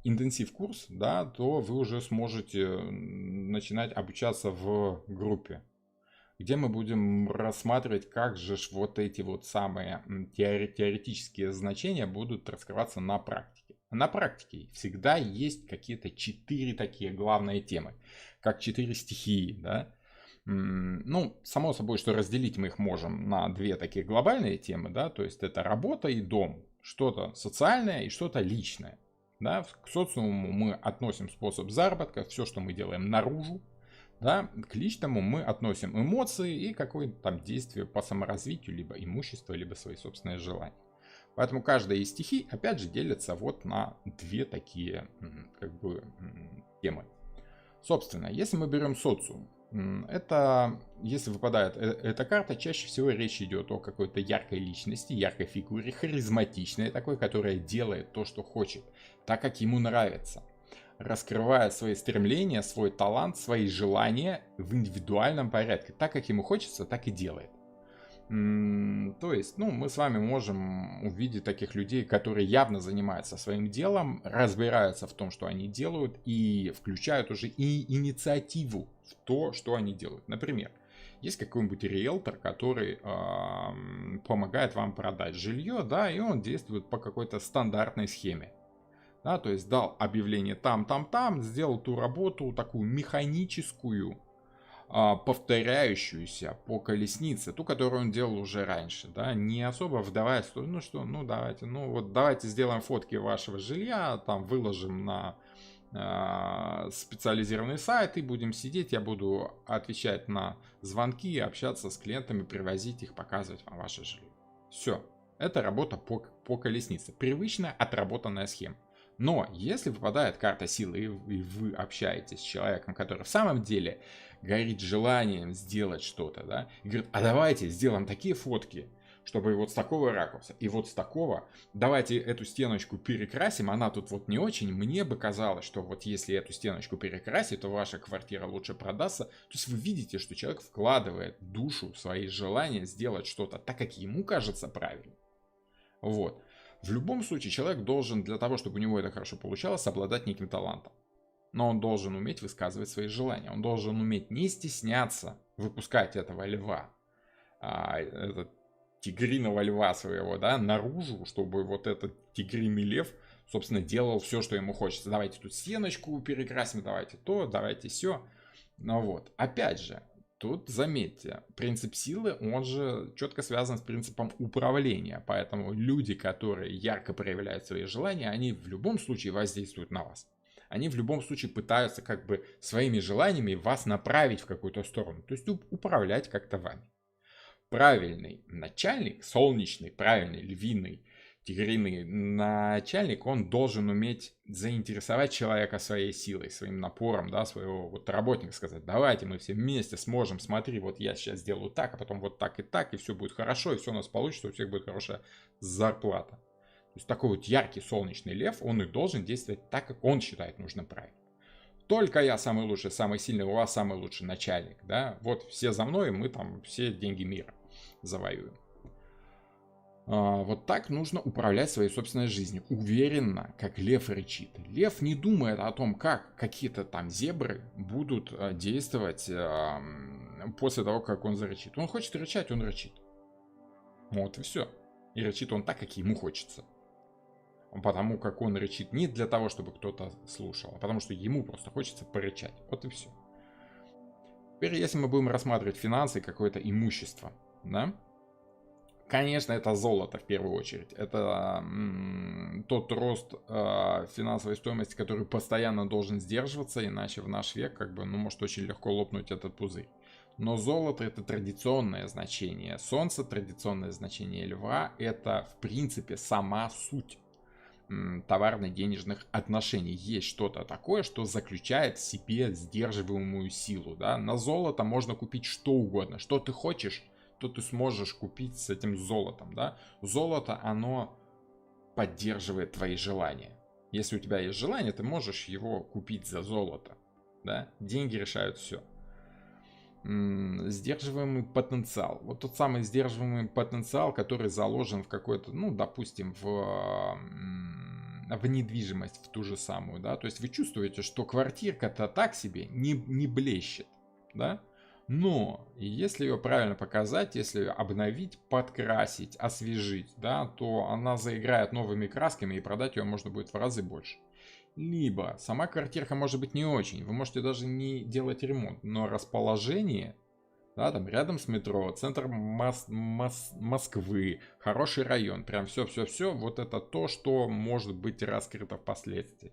[SPEAKER 1] интенсив курс, да, то вы уже сможете начинать обучаться в группе, где мы будем рассматривать, как же вот эти вот самые теоретические значения будут раскрываться на практике. На практике всегда есть какие-то 4 такие главные темы, как 4 стихии, да. Ну, само собой, что разделить мы их можем на 2 такие глобальные темы, да, то есть это работа и дом, что-то социальное и что-то личное, да. К социуму мы относим способ заработка, все, что мы делаем наружу. Да, к личному мы относим эмоции и какое-то там действие по саморазвитию, либо имущество, либо свои собственные желания. Поэтому каждая из стихий, опять же, делится вот на 2 такие, как бы, темы. Собственно, если мы берем социум, это, если выпадает эта карта, чаще всего речь идет о какой-то яркой личности, яркой фигуре, харизматичной такой, которая делает то, что хочет, так, как ему нравится, раскрывая свои стремления, свой талант, свои желания в индивидуальном порядке. Так, как ему хочется, так и делает. То есть, ну, мы с вами можем увидеть таких людей, которые явно занимаются своим делом, разбираются в том, что они делают, и включают уже и инициативу в то, что они делают. Например, есть какой-нибудь риэлтор, который помогает вам продать жилье, да, и он действует по какой-то стандартной схеме. Да, то есть дал объявление там, сделал ту работу, такую механическую, повторяющуюся по колеснице, ту, которую он делал уже раньше, да, не особо вдаваясь в то, ну что, ну давайте, ну вот давайте сделаем фотки вашего жилья, там выложим на специализированный сайт и будем сидеть, я буду отвечать на звонки, общаться с клиентами, привозить их, показывать вам ваше жилье. Все, это работа по колеснице, привычная отработанная схема. Но если выпадает карта силы, и вы общаетесь с человеком, который в самом деле горит желанием сделать что-то, да, и говорит, а давайте сделаем такие фотки, чтобы вот с такого ракурса и вот с такого, давайте эту стеночку перекрасим, она тут вот не очень, мне бы казалось, что вот если эту стеночку перекрасить, то ваша квартира лучше продастся. То есть вы видите, что человек вкладывает душу, свои желания сделать что-то так, как ему кажется правильным. Вот. В любом случае, человек должен для того, чтобы у него это хорошо получалось, обладать неким талантом. Но он должен уметь высказывать свои желания. Он должен уметь не стесняться выпускать этого льва, этот тигриного льва своего, да, наружу, чтобы вот этот тигриный лев, собственно, делал все, что ему хочется. Давайте тут стеночку перекрасим, давайте то, давайте все. Ну вот, опять же, тут заметьте, принцип силы, он же четко связан с принципом управления. Поэтому люди, которые ярко проявляют свои желания, они в любом случае воздействуют на вас. Они в любом случае пытаются как бы своими желаниями вас направить в какую-то сторону. То есть управлять как-то вами. Правильный начальник, солнечный, правильный, львиный, тигриный начальник, он должен уметь заинтересовать человека своей силой, своим напором, да, своего вот работника, сказать, давайте мы все вместе сможем, смотри, вот я сейчас сделаю так, а потом вот так, и все будет хорошо, и все у нас получится, у всех будет хорошая зарплата. То есть такой вот яркий солнечный лев, он и должен действовать так, как он считает нужным правильно. Только я самый лучший, самый сильный, у вас самый лучший начальник, да, вот все за мной, мы там все деньги мира завоюем. Вот так нужно управлять своей собственной жизнью. Уверенно, как лев рычит. Лев не думает о том, как какие-то там зебры будут действовать после того, как он зарычит. Он хочет рычать, он рычит. Вот и все. И рычит он так, как ему хочется. Потому как он рычит не для того, чтобы кто-то слушал, а потому что ему просто хочется порычать. Вот и все. Теперь, если мы будем рассматривать финансы, какое-то имущество, да? Конечно, это золото в первую очередь. Это тот рост финансовой стоимости, который постоянно должен сдерживаться, иначе в наш век как бы, может очень легко лопнуть этот пузырь. Но золото это традиционное значение. Солнце традиционное значение льва. Это в принципе сама суть товарно-денежных отношений. Есть что-то такое, что заключает в себе сдерживаемую силу. Да? На золото можно купить что угодно. Что ты хочешь, то ты сможешь купить с этим золотом, да? Золото, оно поддерживает твои желания. Если у тебя есть желание, ты можешь его купить за золото, да? Деньги решают все. Сдерживаемый потенциал. Вот тот самый сдерживаемый потенциал, который заложен в какой-то, допустим, в недвижимость, в ту же самую, да? То есть вы чувствуете, что квартирка-то так себе не блещет, да? Но если ее правильно показать, если ее обновить, подкрасить, освежить, да, то она заиграет новыми красками и продать ее можно будет в разы больше. Либо сама квартирка может быть не очень, вы можете даже не делать ремонт, но расположение, да, там рядом с метро, центр Москвы, хороший район, прям все, вот это то, что может быть раскрыто впоследствии.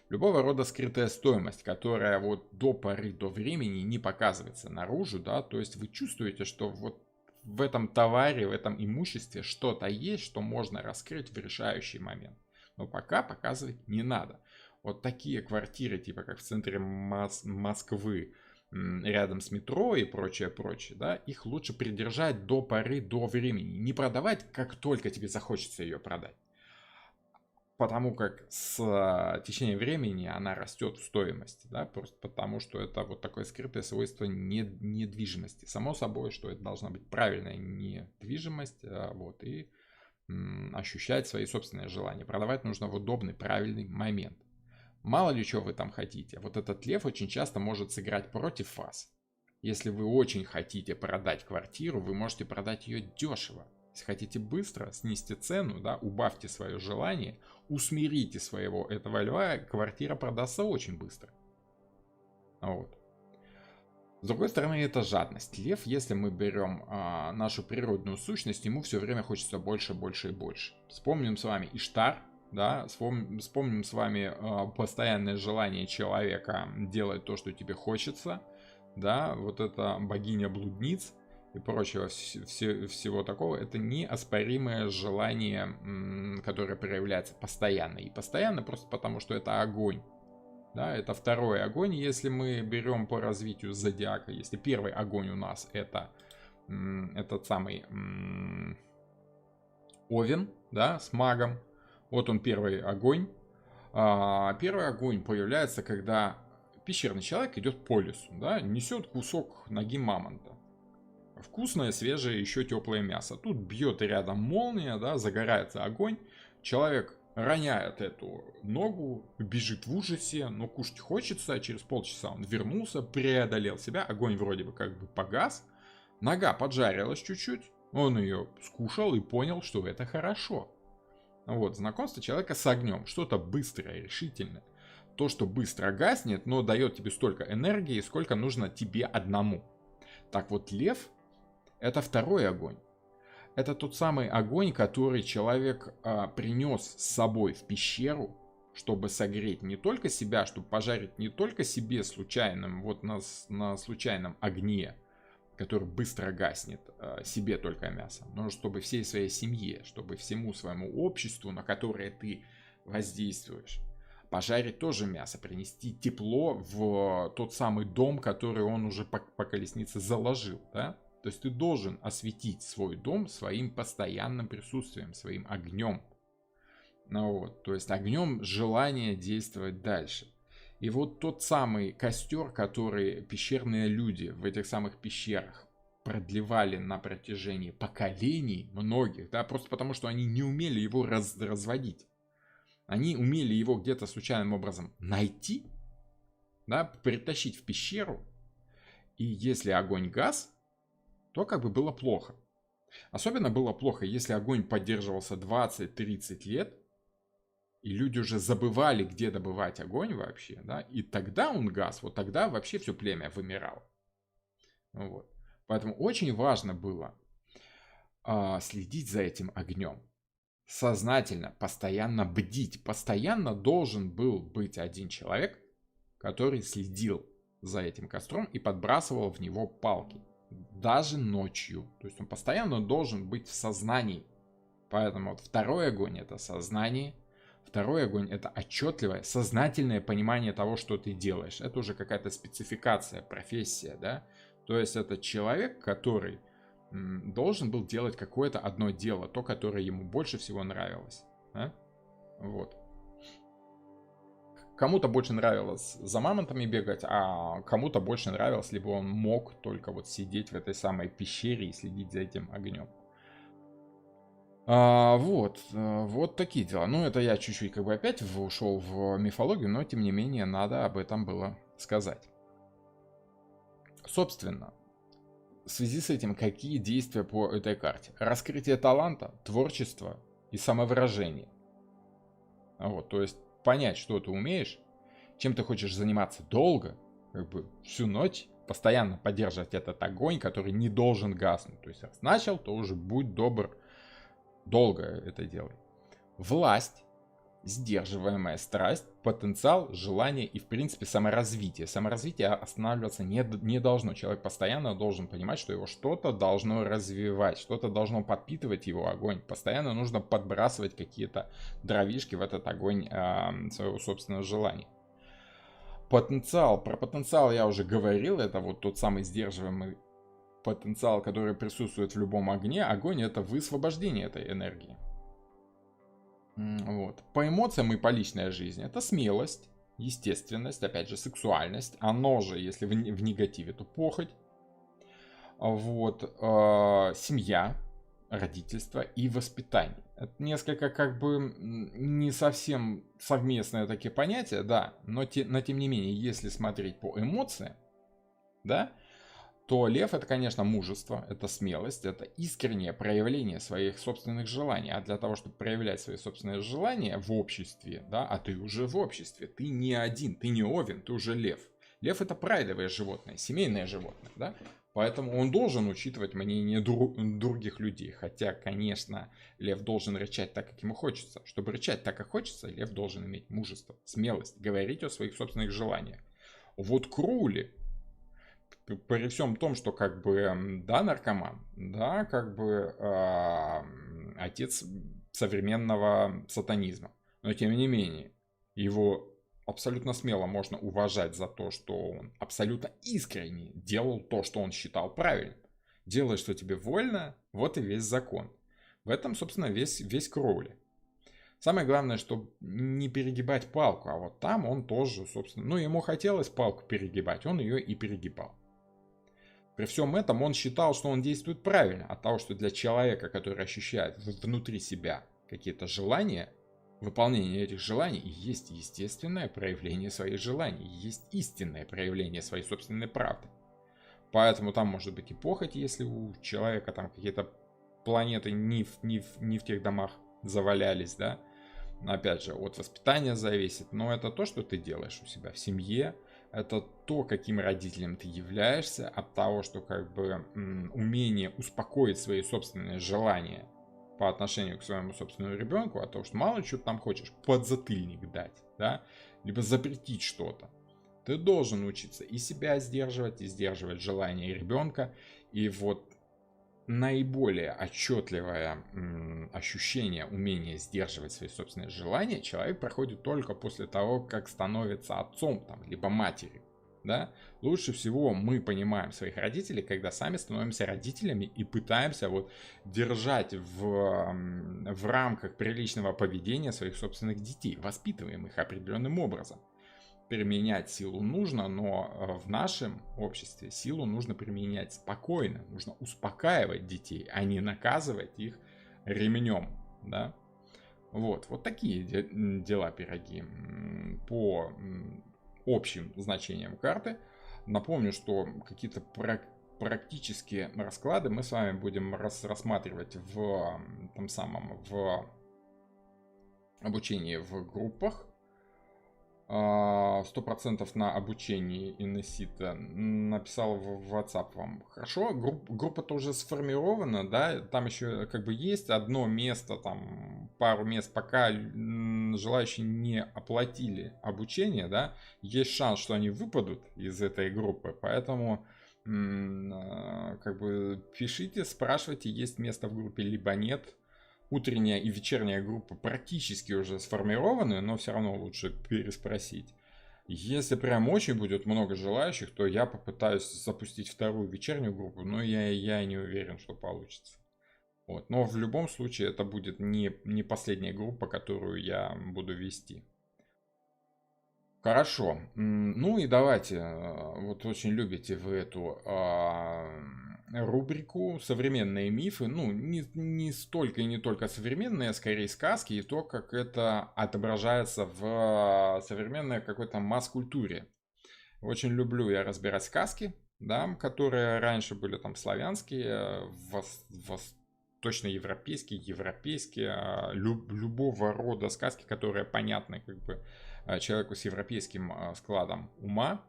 [SPEAKER 1] Любого рода скрытая стоимость, которая вот до поры до времени не показывается наружу, да, то есть вы чувствуете, что вот в этом товаре, в этом имуществе что-то есть, что можно раскрыть в решающий момент. Но пока показывать не надо. Вот такие квартиры, типа как в центре Москвы, рядом с метро и прочее, да, их лучше придержать до поры до времени. Не продавать, как только тебе захочется ее продать. Потому как с течением времени она растет в стоимости, да, просто потому что это вот такое скрытое свойство недвижимости. Само собой, что это должна быть правильная недвижимость, вот, и ощущать свои собственные желания. Продавать нужно в удобный, правильный момент. Мало ли что вы там хотите. Вот этот лев очень часто может сыграть против вас. Если вы очень хотите продать квартиру, вы можете продать ее дешево. Если хотите быстро, снизьте цену, да, убавьте свое желание, усмирите своего этого льва, квартира продастся очень быстро. Вот. С другой стороны, это жадность. Лев, если мы берем нашу природную сущность, ему все время хочется больше, больше и больше. Вспомним с вами Иштар, да, вспомним с вами постоянное желание человека делать то, что тебе хочется, да, вот эта богиня блудниц и прочего всего такого, это неоспоримое желание, которое проявляется постоянно. И постоянно просто потому, что это огонь. Да, это второй огонь, если мы берем по развитию зодиака. Если первый огонь у нас это этот самый Овен, да, с магом. Вот он первый огонь. Первый огонь появляется, когда пещерный человек идет по лесу, да, несет кусок ноги мамонта. Вкусное, свежее, еще теплое мясо. Тут бьет рядом молния, да, загорается огонь. Человек роняет эту ногу, бежит в ужасе, но кушать хочется, а через полчаса он вернулся, преодолел себя, огонь вроде бы как бы погас, нога поджарилась чуть-чуть, он ее скушал и понял, что это хорошо. Вот, знакомство человека с огнем, что-то быстрое, решительное. То, что быстро гаснет, но дает тебе столько энергии, сколько нужно тебе одному. Так вот, лев — это второй огонь. Это тот самый огонь, который человек принес с собой в пещеру, чтобы согреть не только себя, чтобы пожарить не только себе случайным, вот на случайном огне, который быстро гаснет, себе только мясо, но чтобы всей своей семье, чтобы всему своему обществу, на которое ты воздействуешь, пожарить тоже мясо, принести тепло в тот самый дом, который он уже по колеснице заложил, да? То есть ты должен осветить свой дом своим постоянным присутствием, своим огнем. Ну вот, то есть огнем желание действовать дальше. И вот тот самый костер, который пещерные люди в этих самых пещерах продлевали на протяжении поколений многих, да, просто потому что они не умели его разводить. Они умели его где-то случайным образом найти, да, притащить в пещеру, и если огонь гас, то как бы было плохо. Особенно было плохо, если огонь поддерживался 20-30 лет, и люди уже забывали, где добывать огонь вообще, да, и тогда он гас, вот тогда вообще все племя вымирало. Вот. Поэтому очень важно было следить за этим огнем. Сознательно, постоянно бдить. Постоянно должен был быть один человек, который следил за этим костром и подбрасывал в него палки. Даже ночью. То есть он постоянно должен быть в сознании. Поэтому вот второй огонь — это сознание. Второй огонь — это отчетливое, сознательное понимание того, что ты делаешь. Это уже какая-то спецификация, профессия, да? То есть это человек, который должен был делать какое-то одно дело, то, которое ему больше всего нравилось. Да? Вот. Кому-то больше нравилось за мамонтами бегать, а кому-то больше нравилось, либо он мог только вот сидеть в этой самой пещере и следить за этим огнем. Вот такие дела. Ну, это я чуть-чуть как бы опять ушел в мифологию, но тем не менее надо об этом было сказать. Собственно, в связи с этим, какие действия по этой карте? Раскрытие таланта, творчество и самовыражение. Вот, то есть понять, что ты умеешь, чем ты хочешь заниматься долго, как бы всю ночь, постоянно поддерживать этот огонь, который не должен гаснуть. То есть раз начал, то уже будь добр, долго это делай. Власть, сдерживаемая страсть, потенциал, желание и, в принципе, саморазвитие. Саморазвитие останавливаться не должно. Человек постоянно должен понимать, что его что-то должно развивать, что-то должно подпитывать его огонь. Постоянно нужно подбрасывать какие-то дровишки в этот огонь своего собственного желания. Потенциал. Про потенциал я уже говорил. Это вот тот самый сдерживаемый потенциал, который присутствует в любом огне. Огонь — это высвобождение этой энергии. Вот. По эмоциям и по личной жизни это смелость, естественность, опять же сексуальность, оно же, если в негативе, то похоть, вот, семья, родительство и воспитание. Это несколько как бы не совсем совместные такие понятия, да, но тем не менее, если смотреть по эмоциям, да, то лев — это, конечно, мужество, это смелость, это искреннее проявление своих собственных желаний. А для того, чтобы проявлять свои собственные желания в обществе, да, а ты уже в обществе, ты не один, ты не овен, ты уже лев. Лев — это прайдовое животное, семейное животное, да, поэтому он должен учитывать мнение других людей. Хотя, конечно, лев должен рычать так, как ему хочется. Чтобы рычать так, как хочется, лев должен иметь мужество, смелость, говорить о своих собственных желаниях. Вот Кроули, при всем том, что как бы, да, наркоман, да, как бы отец современного сатанизма, но тем не менее, его абсолютно смело можно уважать за то, что он абсолютно искренне делал то, что он считал правильным. Делай, что тебе вольно, вот и весь закон. В этом, собственно, весь Кроули. Самое главное, чтобы не перегибать палку, а вот там он тоже, собственно, ну, ему хотелось палку перегибать, он ее и перегибал. При всем этом он считал, что он действует правильно, от того, что для человека, который ощущает внутри себя какие-то желания, выполнение этих желаний есть естественное проявление своих желаний, есть истинное проявление своей собственной правды. Поэтому там может быть и похоть, если у человека там какие-то планеты не в тех домах завалялись, да. Опять же, от воспитания зависит, но это то, что ты делаешь у себя в семье, это то, каким родителем ты являешься, от того, что как бы умение успокоить свои собственные желания по отношению к своему собственному ребенку, от того, что мало ли что ты там хочешь, подзатыльник дать, да, либо запретить что-то. Ты должен учиться и себя сдерживать, и сдерживать желания ребенка. И вот наиболее отчетливое ощущение умения сдерживать свои собственные желания человек проходит только после того, как становится отцом там, либо матерью. Да? Лучше всего мы понимаем своих родителей, когда сами становимся родителями и пытаемся вот держать в рамках приличного поведения своих собственных детей, воспитываем их определенным образом. Применять силу нужно, но в нашем обществе силу нужно применять спокойно. Нужно успокаивать детей, а не наказывать их ремнем. Да? Вот такие дела, пироги по общим значениям карты. Напомню, что какие-то практические расклады мы с вами будем рассматривать в обучении в группах. 100% на обучении Инесита написал в WhatsApp вам. Хорошо, группа-то уже сформирована, да, там еще как бы есть одно место, там пару мест, пока желающие не оплатили обучение, да, есть шанс, что они выпадут из этой группы, поэтому как бы пишите, спрашивайте, есть место в группе, либо нет. Утренняя и вечерняя группа практически уже сформированы, но все равно лучше переспросить. Если прям очень будет много желающих, то я попытаюсь запустить вторую вечернюю группу, но я не уверен, что получится. Вот. Но в любом случае это будет не последняя группа, которую я буду вести. Хорошо. Ну и давайте, вот очень любите вы эту рубрику «Современные мифы». Ну, не столько и не только современные, а скорее сказки, и то, как это отображается в современной какой-то масс-культуре. Очень люблю я разбирать сказки, да, которые раньше были там славянские, восточноевропейские, европейские, любого рода сказки, которые понятны как бы человеку с европейским складом ума.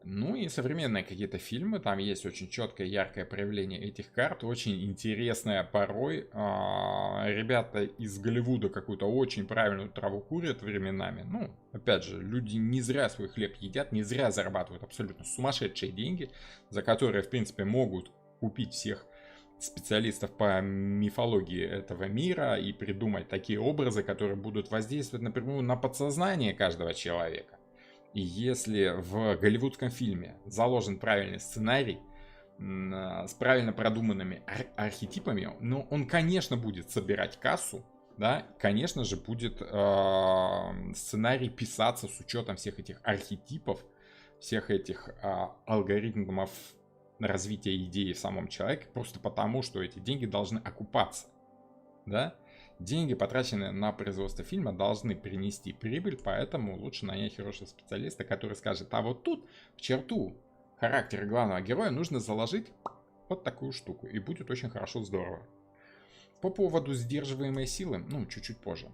[SPEAKER 1] Ну и современные какие-то фильмы, там есть очень четкое, яркое проявление этих карт, очень интересное порой. Ребята из Голливуда какую-то очень правильную траву курят временами. Ну, опять же, люди не зря свой хлеб едят, не зря зарабатывают абсолютно сумасшедшие деньги, за которые, в принципе, могут купить всех специалистов по мифологии этого мира и придумать такие образы, которые будут воздействовать напрямую на подсознание каждого человека. И если в голливудском фильме заложен правильный сценарий с правильно продуманными архетипами, ну, он, конечно, будет собирать кассу, да, конечно же, будет сценарий писаться с учетом всех этих архетипов, всех этих алгоритмов развития идеи в самом человеке, просто потому, что эти деньги должны окупаться, да. Деньги, потраченные на производство фильма, должны принести прибыль, поэтому лучше нанять хорошего специалиста, который скажет, а вот тут в черту характера главного героя нужно заложить вот такую штуку, и будет очень хорошо, здорово. По поводу сдерживаемой силы, ну, чуть-чуть позже.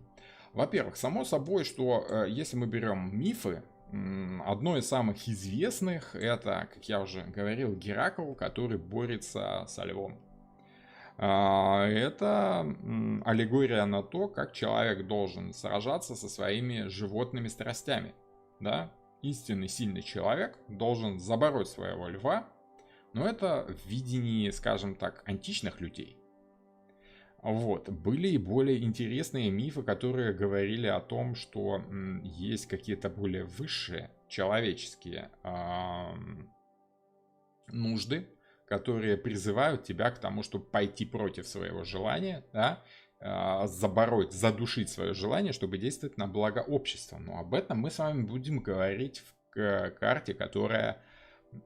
[SPEAKER 1] Во-первых, само собой, что если мы берем мифы, одно из самых известных, это, как я уже говорил, Геракл, который борется со львом. Это аллегория на то, как человек должен сражаться со своими животными страстями. Да? Истинный сильный человек должен забороть своего льва, но это в видении, скажем так, античных людей. Вот. Были и более интересные мифы, которые говорили о том, что есть какие-то более высшие человеческие нужды, которые призывают тебя к тому, чтобы пойти против своего желания, да, забороть, задушить свое желание, чтобы действовать на благо общества. Но об этом мы с вами будем говорить в карте, которая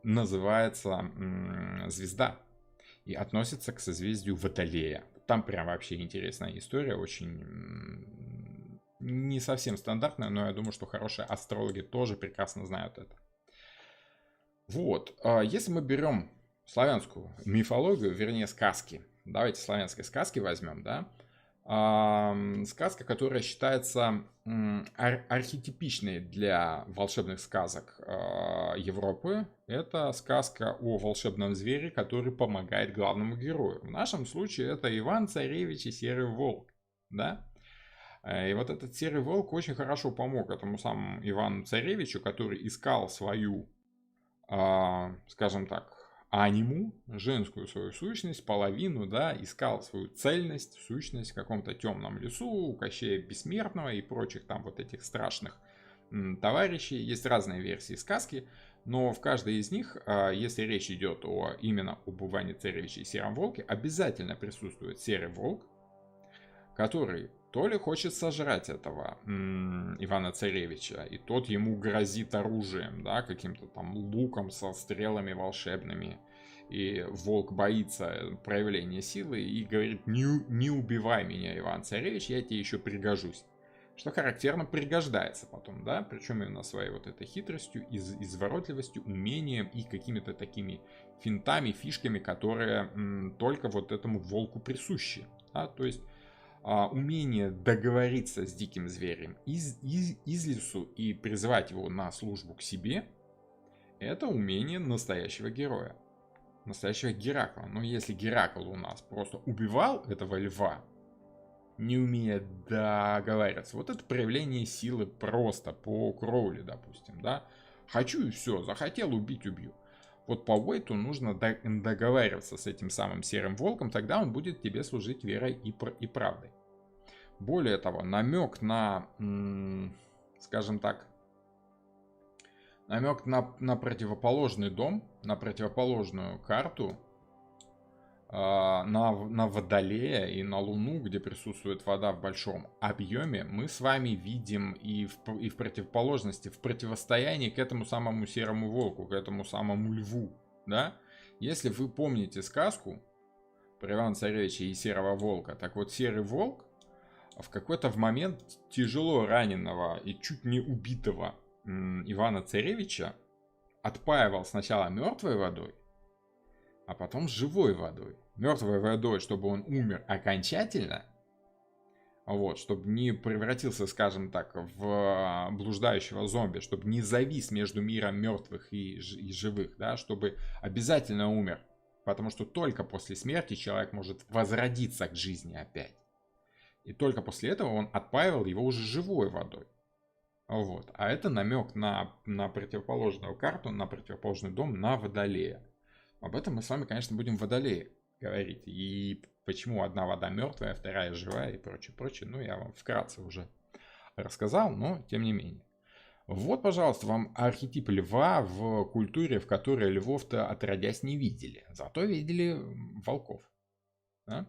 [SPEAKER 1] называется «Звезда» и относится к созвездию Водолея. Там прям вообще интересная история, очень не совсем стандартная, но я думаю, что хорошие астрологи тоже прекрасно знают это. Вот, если мы берем славянскую мифологию, вернее сказки, давайте славянские сказки возьмем, да, сказка, которая считается архетипичной для волшебных сказок Европы, это сказка о волшебном звере, который помогает главному герою. В нашем случае это Иван Царевич и Серый Волк, да. И вот этот Серый Волк очень хорошо помог этому самому Ивану Царевичу, который искал свою, скажем так, аниму, женскую свою сущность, половину, да, искал свою цельность, сущность в каком-то темном лесу, у Кощея Бессмертного и прочих там вот этих страшных товарищей. Есть разные версии сказки, но в каждой из них, если речь идет именно об Иване Царевиче и Сером Волке, обязательно присутствует Серый Волк, который то ли хочет сожрать этого Ивана Царевича, и тот ему грозит оружием, да, каким-то там луком со стрелами волшебными, и волк боится проявления силы и говорит: не убивай меня, Иван Царевич, я тебе еще пригожусь. Что характерно, пригождается потом, да, причем именно своей вот этой хитростью, изворотливостью, умением и какими-то такими финтами, фишками, которые только вот этому волку присущи, да, то есть умение договориться с диким зверем из лесу и призвать его на службу к себе, это умение настоящего героя, настоящего Геракла. Но если Геракл у нас просто убивал этого льва, не умея договариваться, вот это проявление силы просто по Кроули, допустим, да, хочу и все, захотел убить, убью. Вот по Уэйту нужно договариваться с этим самым Серым Волком, тогда он будет тебе служить верой и правдой. Более того, намек на, скажем так, намек на противоположный дом, на противоположную карту, на Водолея и на Луну, где присутствует вода в большом объеме, мы с вами видим и в противоположности, в противостоянии к этому самому Серому Волку, к этому самому Льву, да? Если вы помните сказку про Ивана Царевича и Серого Волка, так вот Серый Волк в какой-то момент тяжело раненого и чуть не убитого Ивана Царевича отпаивал сначала мертвой водой, а потом живой водой. Мертвой водой, чтобы он умер окончательно, вот, чтобы не превратился, скажем так, в блуждающего зомби, чтобы не завис между миром мертвых и живых, да, чтобы обязательно умер, потому что только после смерти человек может возродиться к жизни опять. И только после этого он отпаивал его уже живой водой. Вот. А это намек на противоположную карту, на противоположный дом, на Водолея. Об этом мы с вами, конечно, будем в Водолее говорить. И почему одна вода мертвая, вторая живая и прочее, прочее. Ну, я вам вкратце уже рассказал, но тем не менее. Вот, пожалуйста, вам архетип льва в культуре, в которой львов-то отродясь не видели. Зато видели волков. Да?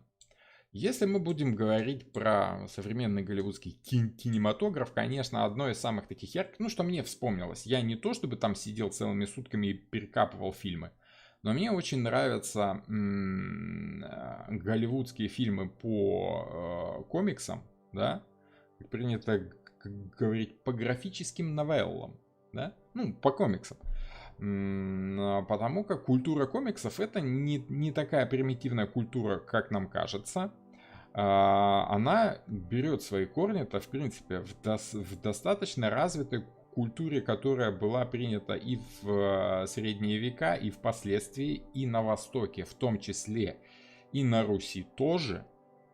[SPEAKER 1] Если мы будем говорить про современный голливудский кинематограф, конечно, одно из самых таких ярких, ну, что мне вспомнилось, я не то чтобы там сидел целыми сутками и перекапывал фильмы, но мне очень нравятся голливудские фильмы по комиксам, да, как принято говорить, по графическим новеллам, да, ну, по комиксам. Потому как культура комиксов это не такая примитивная культура, как нам кажется. Она берет свои корни-то, в принципе, в достаточно развитой культуре, которая была принята и в средние века, и впоследствии, и на Востоке, в том числе, и на Руси тоже,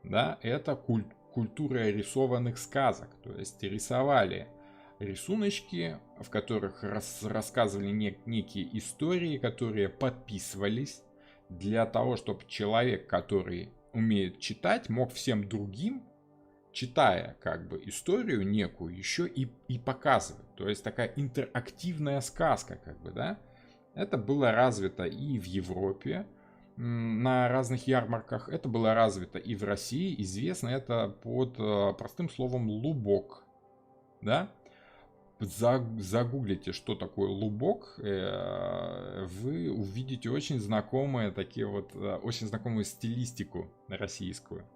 [SPEAKER 1] да, это культура рисованных сказок, то есть рисовали рисуночки, в которых рассказывали некие истории, которые подписывались для того, чтобы человек, который умеет читать, мог всем другим, читая как бы историю некую, еще и показывать. То есть такая интерактивная сказка, как бы, да. Это было развито и в Европе на разных ярмарках, это было развито и в России. Известно это под простым словом лубок, да. Загуглите, что такое лубок, вы увидите очень знакомые такие вот, очень знакомую стилистику российскую.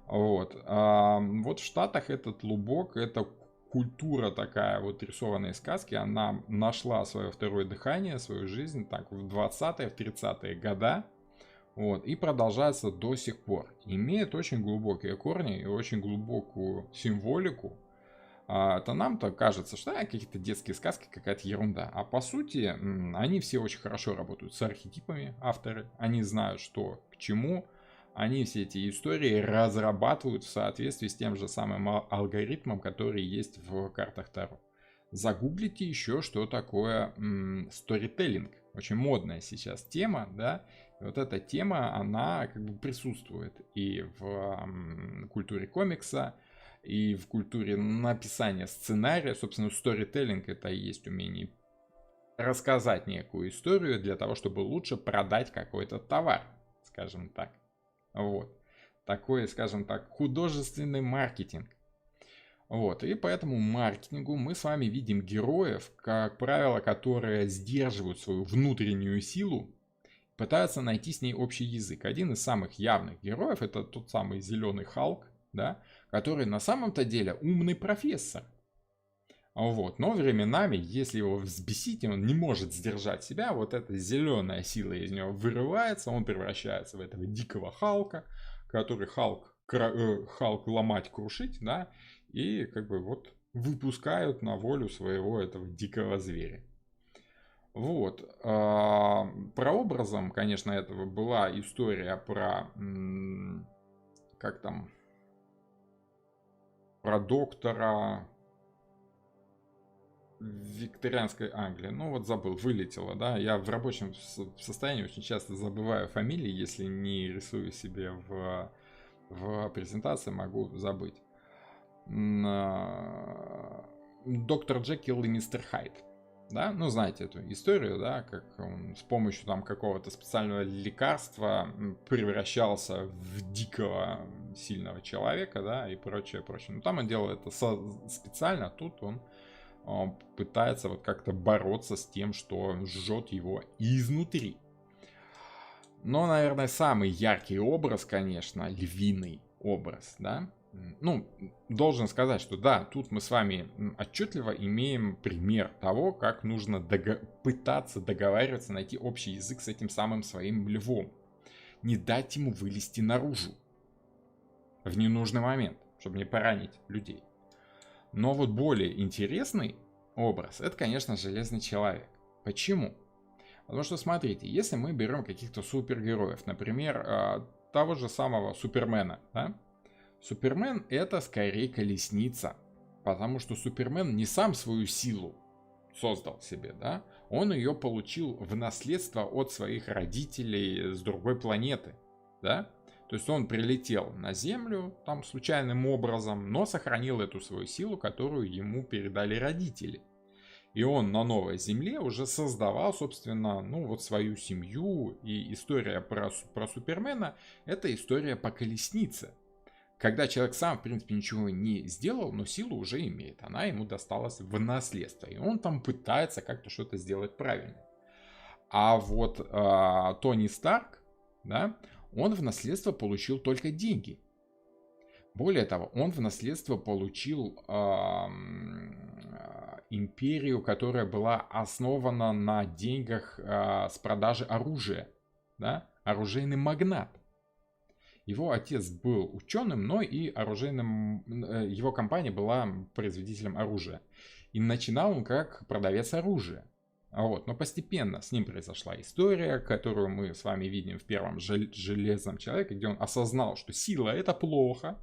[SPEAKER 1] Вот. Вот в Штатах этот лубок, это культура такая вот рисованной сказки, она нашла свое второе дыхание, свою жизнь так в 20-е, в 30-е года. Вот, и продолжается до сих пор. Имеет очень глубокие корни и очень глубокую символику. Это нам-то кажется, что какие-то детские сказки, какая-то ерунда. А по сути, они все очень хорошо работают с архетипами, авторы. Они знают, что к чему. Они все эти истории разрабатывают в соответствии с тем же самым алгоритмом, который есть в картах Таро. Загуглите еще, что такое сторителлинг. Очень модная сейчас тема, да. И вот эта тема, она как бы присутствует и в культуре комикса, и в культуре написания сценария. Собственно, сторителлинг это и есть умение рассказать некую историю для того, чтобы лучше продать какой-то товар, скажем так. Вот. Такой, скажем так, художественный маркетинг. Вот, и по этому маркетингу мы с вами видим героев, как правило, которые сдерживают свою внутреннюю силу, пытаются найти с ней общий язык. Один из самых явных героев это тот самый зеленый Халк, да, который на самом-то деле умный профессор. Вот. Но временами, если его взбесить, он не может сдержать себя, вот эта зеленая сила из него вырывается, он превращается в этого дикого Халка, который Халк ломать, крушить, да, и как бы вот выпускают на волю своего этого дикого зверя. Вот. Прообразом, конечно, этого была история про, как там, про доктора в викторианской Англии. Ну вот забыл, вылетело, да. Я в рабочем состоянии очень часто забываю фамилии, если не рисую себе в презентации, могу забыть. Доктор Джекил и мистер Хайд. Да, ну знаете эту историю, да, как он с помощью там какого-то специального лекарства превращался в дикого сильного человека, да, и прочее, прочее. Ну там он делал это специально, а тут он пытается вот как-то бороться с тем, что жжет его изнутри. Но, наверное, самый яркий образ, конечно, львиный образ, да. Ну, должен сказать, что да, тут мы с вами отчетливо имеем пример того, как нужно пытаться договариваться, найти общий язык с этим самым своим львом. Не дать ему вылезти наружу в ненужный момент, чтобы не поранить людей. Но вот более интересный образ, это, конечно, Железный Человек. Почему? Потому что, смотрите, если мы берем каких-то супергероев, например, того же самого Супермена, да? Супермен это скорее колесница, потому что Супермен не сам свою силу создал себе, да? Он ее получил в наследство от своих родителей с другой планеты, да? То есть он прилетел на Землю там случайным образом, но сохранил эту свою силу, которую ему передали родители. И он на новой Земле уже создавал, собственно, ну вот свою семью. И история про Супермена это история по колеснице. Когда человек сам, в принципе, ничего не сделал, но силу уже имеет. Она ему досталась в наследство. И он там пытается как-то что-то сделать правильно. А вот Тони Старк, да, он в наследство получил только деньги. Более того, он в наследство получил империю, которая была основана на деньгах с продажи оружия. Да? Оружейный магнат. Его отец был ученым, но и его компания была производителем оружия. И начинал он как продавец оружия. Вот. Но постепенно с ним произошла история, которую мы с вами видим в первом Железном Человеке, где он осознал, что сила это плохо,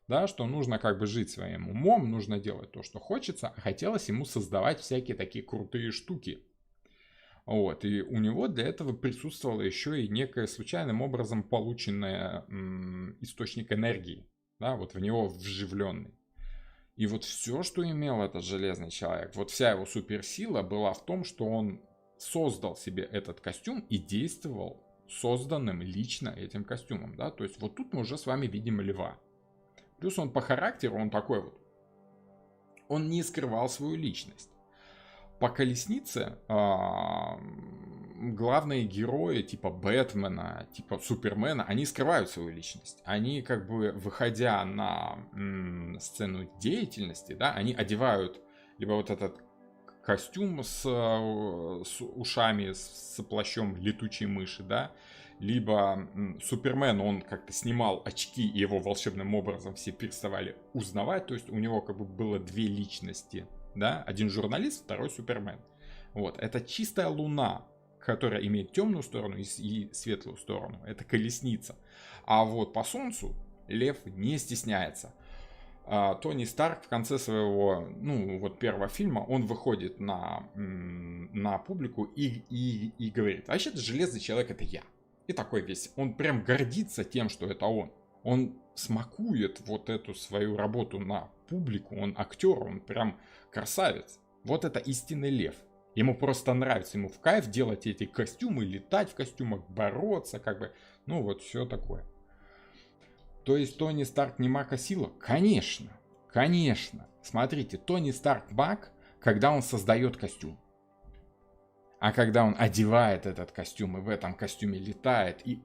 [SPEAKER 1] да, что нужно как бы жить своим умом, нужно делать то, что хочется, а хотелось ему создавать всякие такие крутые штуки. Вот, и у него для этого присутствовало еще и некое случайным образом полученный источник энергии, да, вот в него вживленный. И вот все, что имел этот Железный Человек, вот вся его суперсила была в том, что он создал себе этот костюм и действовал созданным лично этим костюмом, да, то есть вот тут мы уже с вами видим льва. Плюс он по характеру, он такой вот, он не скрывал свою личность. по колеснице главные герои типа Бэтмена, типа Супермена, они скрывают свою личность. Они как бы, выходя на сцену деятельности, да, они одевают либо вот этот костюм с ушами, с плащом летучей мыши, да, либо Супермен, он как-то снимал очки, и его волшебным образом все переставали узнавать, то есть у него как бы было две личности, да, один журналист, второй Супермен. Вот, это чистая луна, которая имеет темную сторону и светлую сторону, это колесница. А вот по солнцу лев не стесняется. Тони Старк в конце своего, первого фильма, он выходит на публику и говорит: вообще-то Железный Человек — это я. И такой весь, он прям гордится тем, что это он. Он смакует вот эту свою работу на публику, он актер, он прям красавец. Вот это истинный лев. Ему просто нравится, ему в кайф делать эти костюмы, летать в костюмах, бороться, как бы, вот все такое. То есть Тони Старк не маг, а сила? Конечно, конечно. Смотрите, Тони Старк маг, когда он создает костюм. А когда он одевает этот костюм и в этом костюме летает и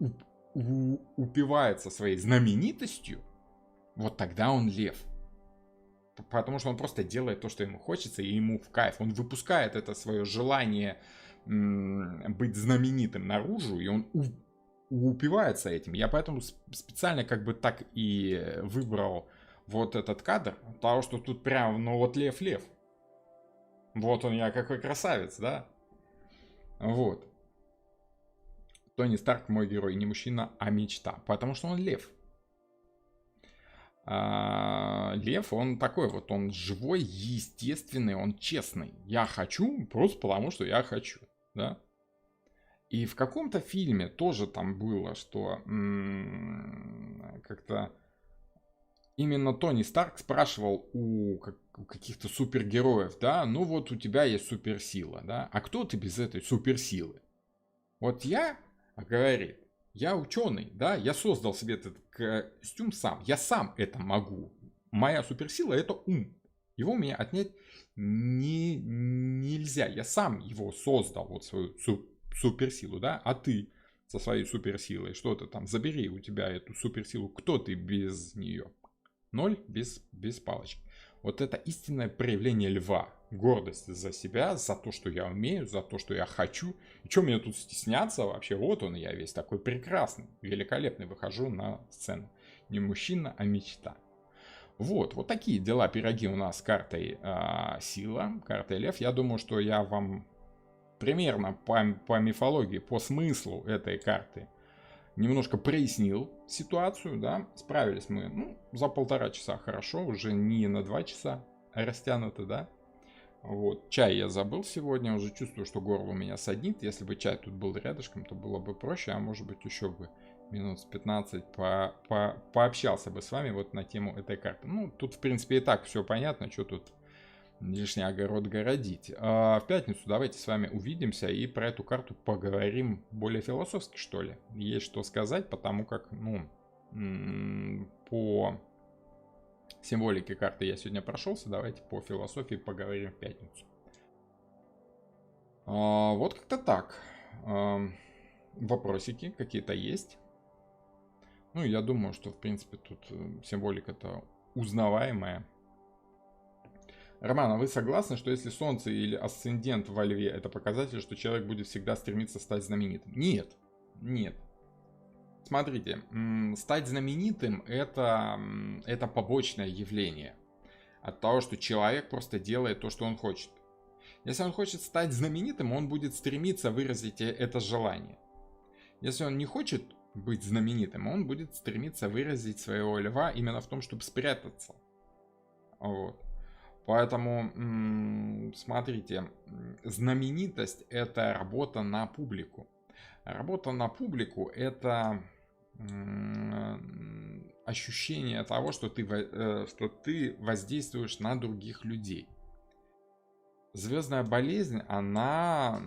[SPEAKER 1] упивается своей знаменитостью, вот тогда он лев. Потому что он просто делает то, что ему хочется, и ему в кайф. Он выпускает это свое желание быть знаменитым наружу, и он упивается этим. Я поэтому специально как бы так и выбрал вот этот кадр, потому что тут прям, вот лев-лев. Вот он, я какой красавец, да? Вот. Тони Старк мой герой, не мужчина, а мечта. Потому что он лев. Лев, он такой вот, он живой, естественный, он честный. Я хочу просто потому, что я хочу, да? И в каком-то фильме тоже там было, что как-то именно Тони Старк спрашивал у каких-то супергероев, да, вот у тебя есть суперсила, да, а кто ты без этой суперсилы? Вот я, говорит, я ученый, да, я создал себе этот костюм сам, я сам это могу. Моя суперсила — это ум. Его у меня отнять нельзя. Я сам его создал, вот свою суперсилу, да, а ты со своей суперсилой, что ты там, забери у тебя эту суперсилу, кто ты без нее? Ноль, без палочки. Вот это истинное проявление льва. Гордость за себя, за то, что я умею, за то, что я хочу. И что мне тут стесняться вообще? Вот он я весь такой прекрасный, великолепный, выхожу на сцену. Не мужчина, а мечта. Вот такие дела, пироги у нас с картой сила, картой лев. Я думаю, что я вам примерно по мифологии, по смыслу этой карты немножко прояснил ситуацию, да, справились мы, за 1,5 часа хорошо, уже не на 2 часа растянуто, да. Вот, чай я забыл сегодня, уже чувствую, что горло у меня саднит. Если бы чай тут был рядышком, то было бы проще, а может быть еще бы минут с 15 пообщался бы с вами вот на тему этой карты. Тут в принципе и так все понятно, что тут лишний огород городить. А в пятницу давайте с вами увидимся и про эту карту поговорим более философски, что ли. Есть что сказать, потому как, по символике карты я сегодня прошелся. Давайте по философии поговорим в пятницу. Вот как-то так. Вопросики какие-то есть? Я думаю, что в принципе тут символика-то узнаваемая. Роман, а вы согласны, что если Солнце или асцендент во Льве — это показатель, что человек будет всегда стремиться стать знаменитым? Нет, нет. Смотрите, стать знаменитым — это побочное явление от того, что человек просто делает то, что он хочет. Если он хочет стать знаменитым, он будет стремиться выразить это желание. Если он не хочет быть знаменитым, он будет стремиться выразить своего льва именно в том, чтобы спрятаться. Вот. Поэтому, смотрите, знаменитость — это работа на публику. Работа на публику — это ощущение того, что ты воздействуешь на других людей. Звездная болезнь, она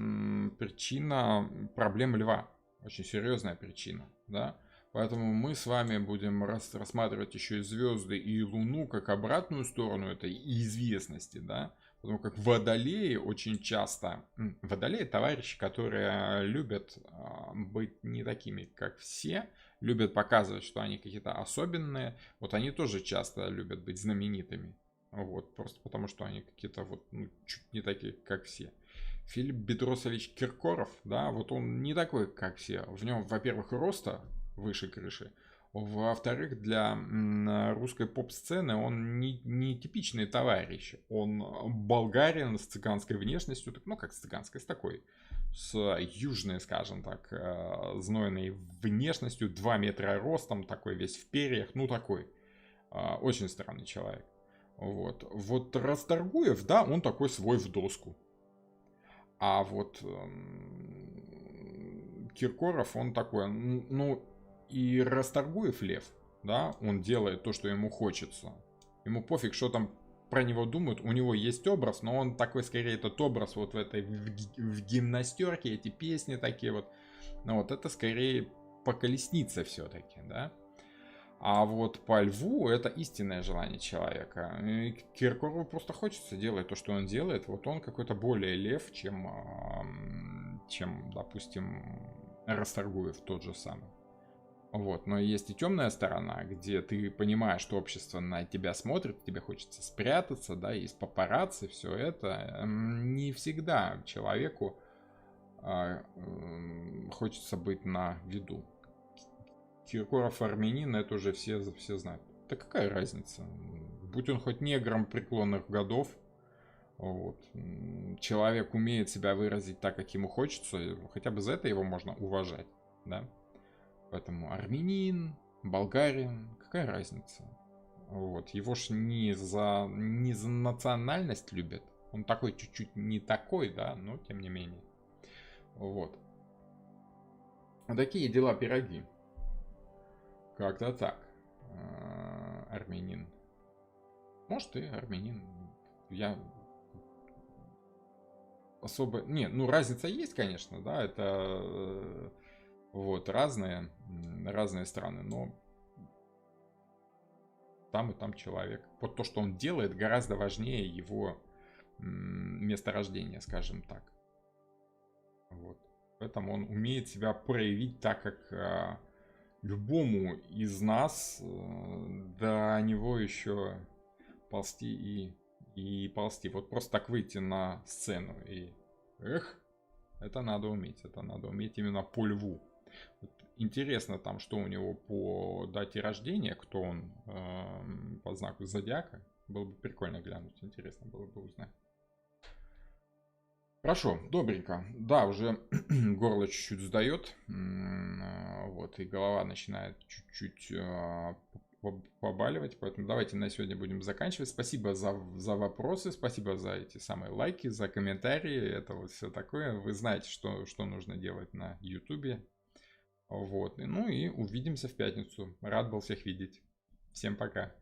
[SPEAKER 1] причина проблем льва. Очень серьезная причина, да? Поэтому мы с вами будем рассматривать еще и звезды, и Луну как обратную сторону этой известности, да? Потому как водолеи очень часто... Водолеи — товарищи, которые любят быть не такими, как все, любят показывать, что они какие-то особенные. Вот они тоже часто любят быть знаменитыми. Вот, просто потому что они какие-то вот чуть не такие, как все. Филипп Бедросович Киркоров, да, вот он не такой, как все. В нем, во-первых, роста выше крыши. Во-вторых, для русской поп-сцены он не типичный товарищ. Он болгарин с цыганской внешностью, ну как с цыганской, с такой, с южной, скажем так, знойной внешностью, 2 метра ростом, такой весь в перьях, ну такой, очень странный человек. Вот Расторгуев, да, он такой свой в доску. А вот Киркоров, он такой, ну, и Расторгуев Лев, да, он делает то, что ему хочется. Ему пофиг, что там про него думают, у него есть образ, но он такой, скорее, этот образ вот в этой, в гимнастерке, эти песни такие вот. Ну вот это скорее по колеснице все-таки, да. А вот по льву это истинное желание человека. И Киркорову просто хочется делать то, что он делает. Вот он какой-то более лев, чем, допустим, Расторгуев тот же самый. Вот, но есть и темная сторона, где ты понимаешь, что общество на тебя смотрит, тебе хочется спрятаться, да, есть папарацци, все это. Не всегда человеку хочется быть на виду. Киркоров армянин, это уже все знают. Да какая разница? Будь он хоть негром преклонных годов, вот. Человек умеет себя выразить так, как ему хочется, хотя бы за это его можно уважать, да? Поэтому армянин, болгарин, какая разница? Вот. Его ж не за национальность любят. Он такой чуть-чуть не такой, да, но тем не менее. Вот. Вот такие дела, пироги. Как-то так. Армянин. Может, и армянин. Я особо... Не, ну разница есть, конечно, да, это вот разные страны, но там и там человек. Вот то, что он делает, гораздо важнее его месторождения, скажем так. Вот. Поэтому он умеет себя проявить так, как любому из нас до него еще ползти и ползти. Вот просто так выйти на сцену и... это надо уметь. Это надо уметь именно по льву. Вот интересно там, что у него по дате рождения, кто он по знаку зодиака. Было бы прикольно глянуть, интересно было бы узнать. Хорошо, добренько. Да, уже горло чуть-чуть сдает. Вот, и голова начинает чуть-чуть побаливать. Поэтому давайте на сегодня будем заканчивать. Спасибо за вопросы, спасибо за эти самые лайки, за комментарии. Это вот все такое. Вы знаете, что нужно делать на YouTube. Вот. Ну и увидимся в пятницу. Рад был всех видеть. Всем пока.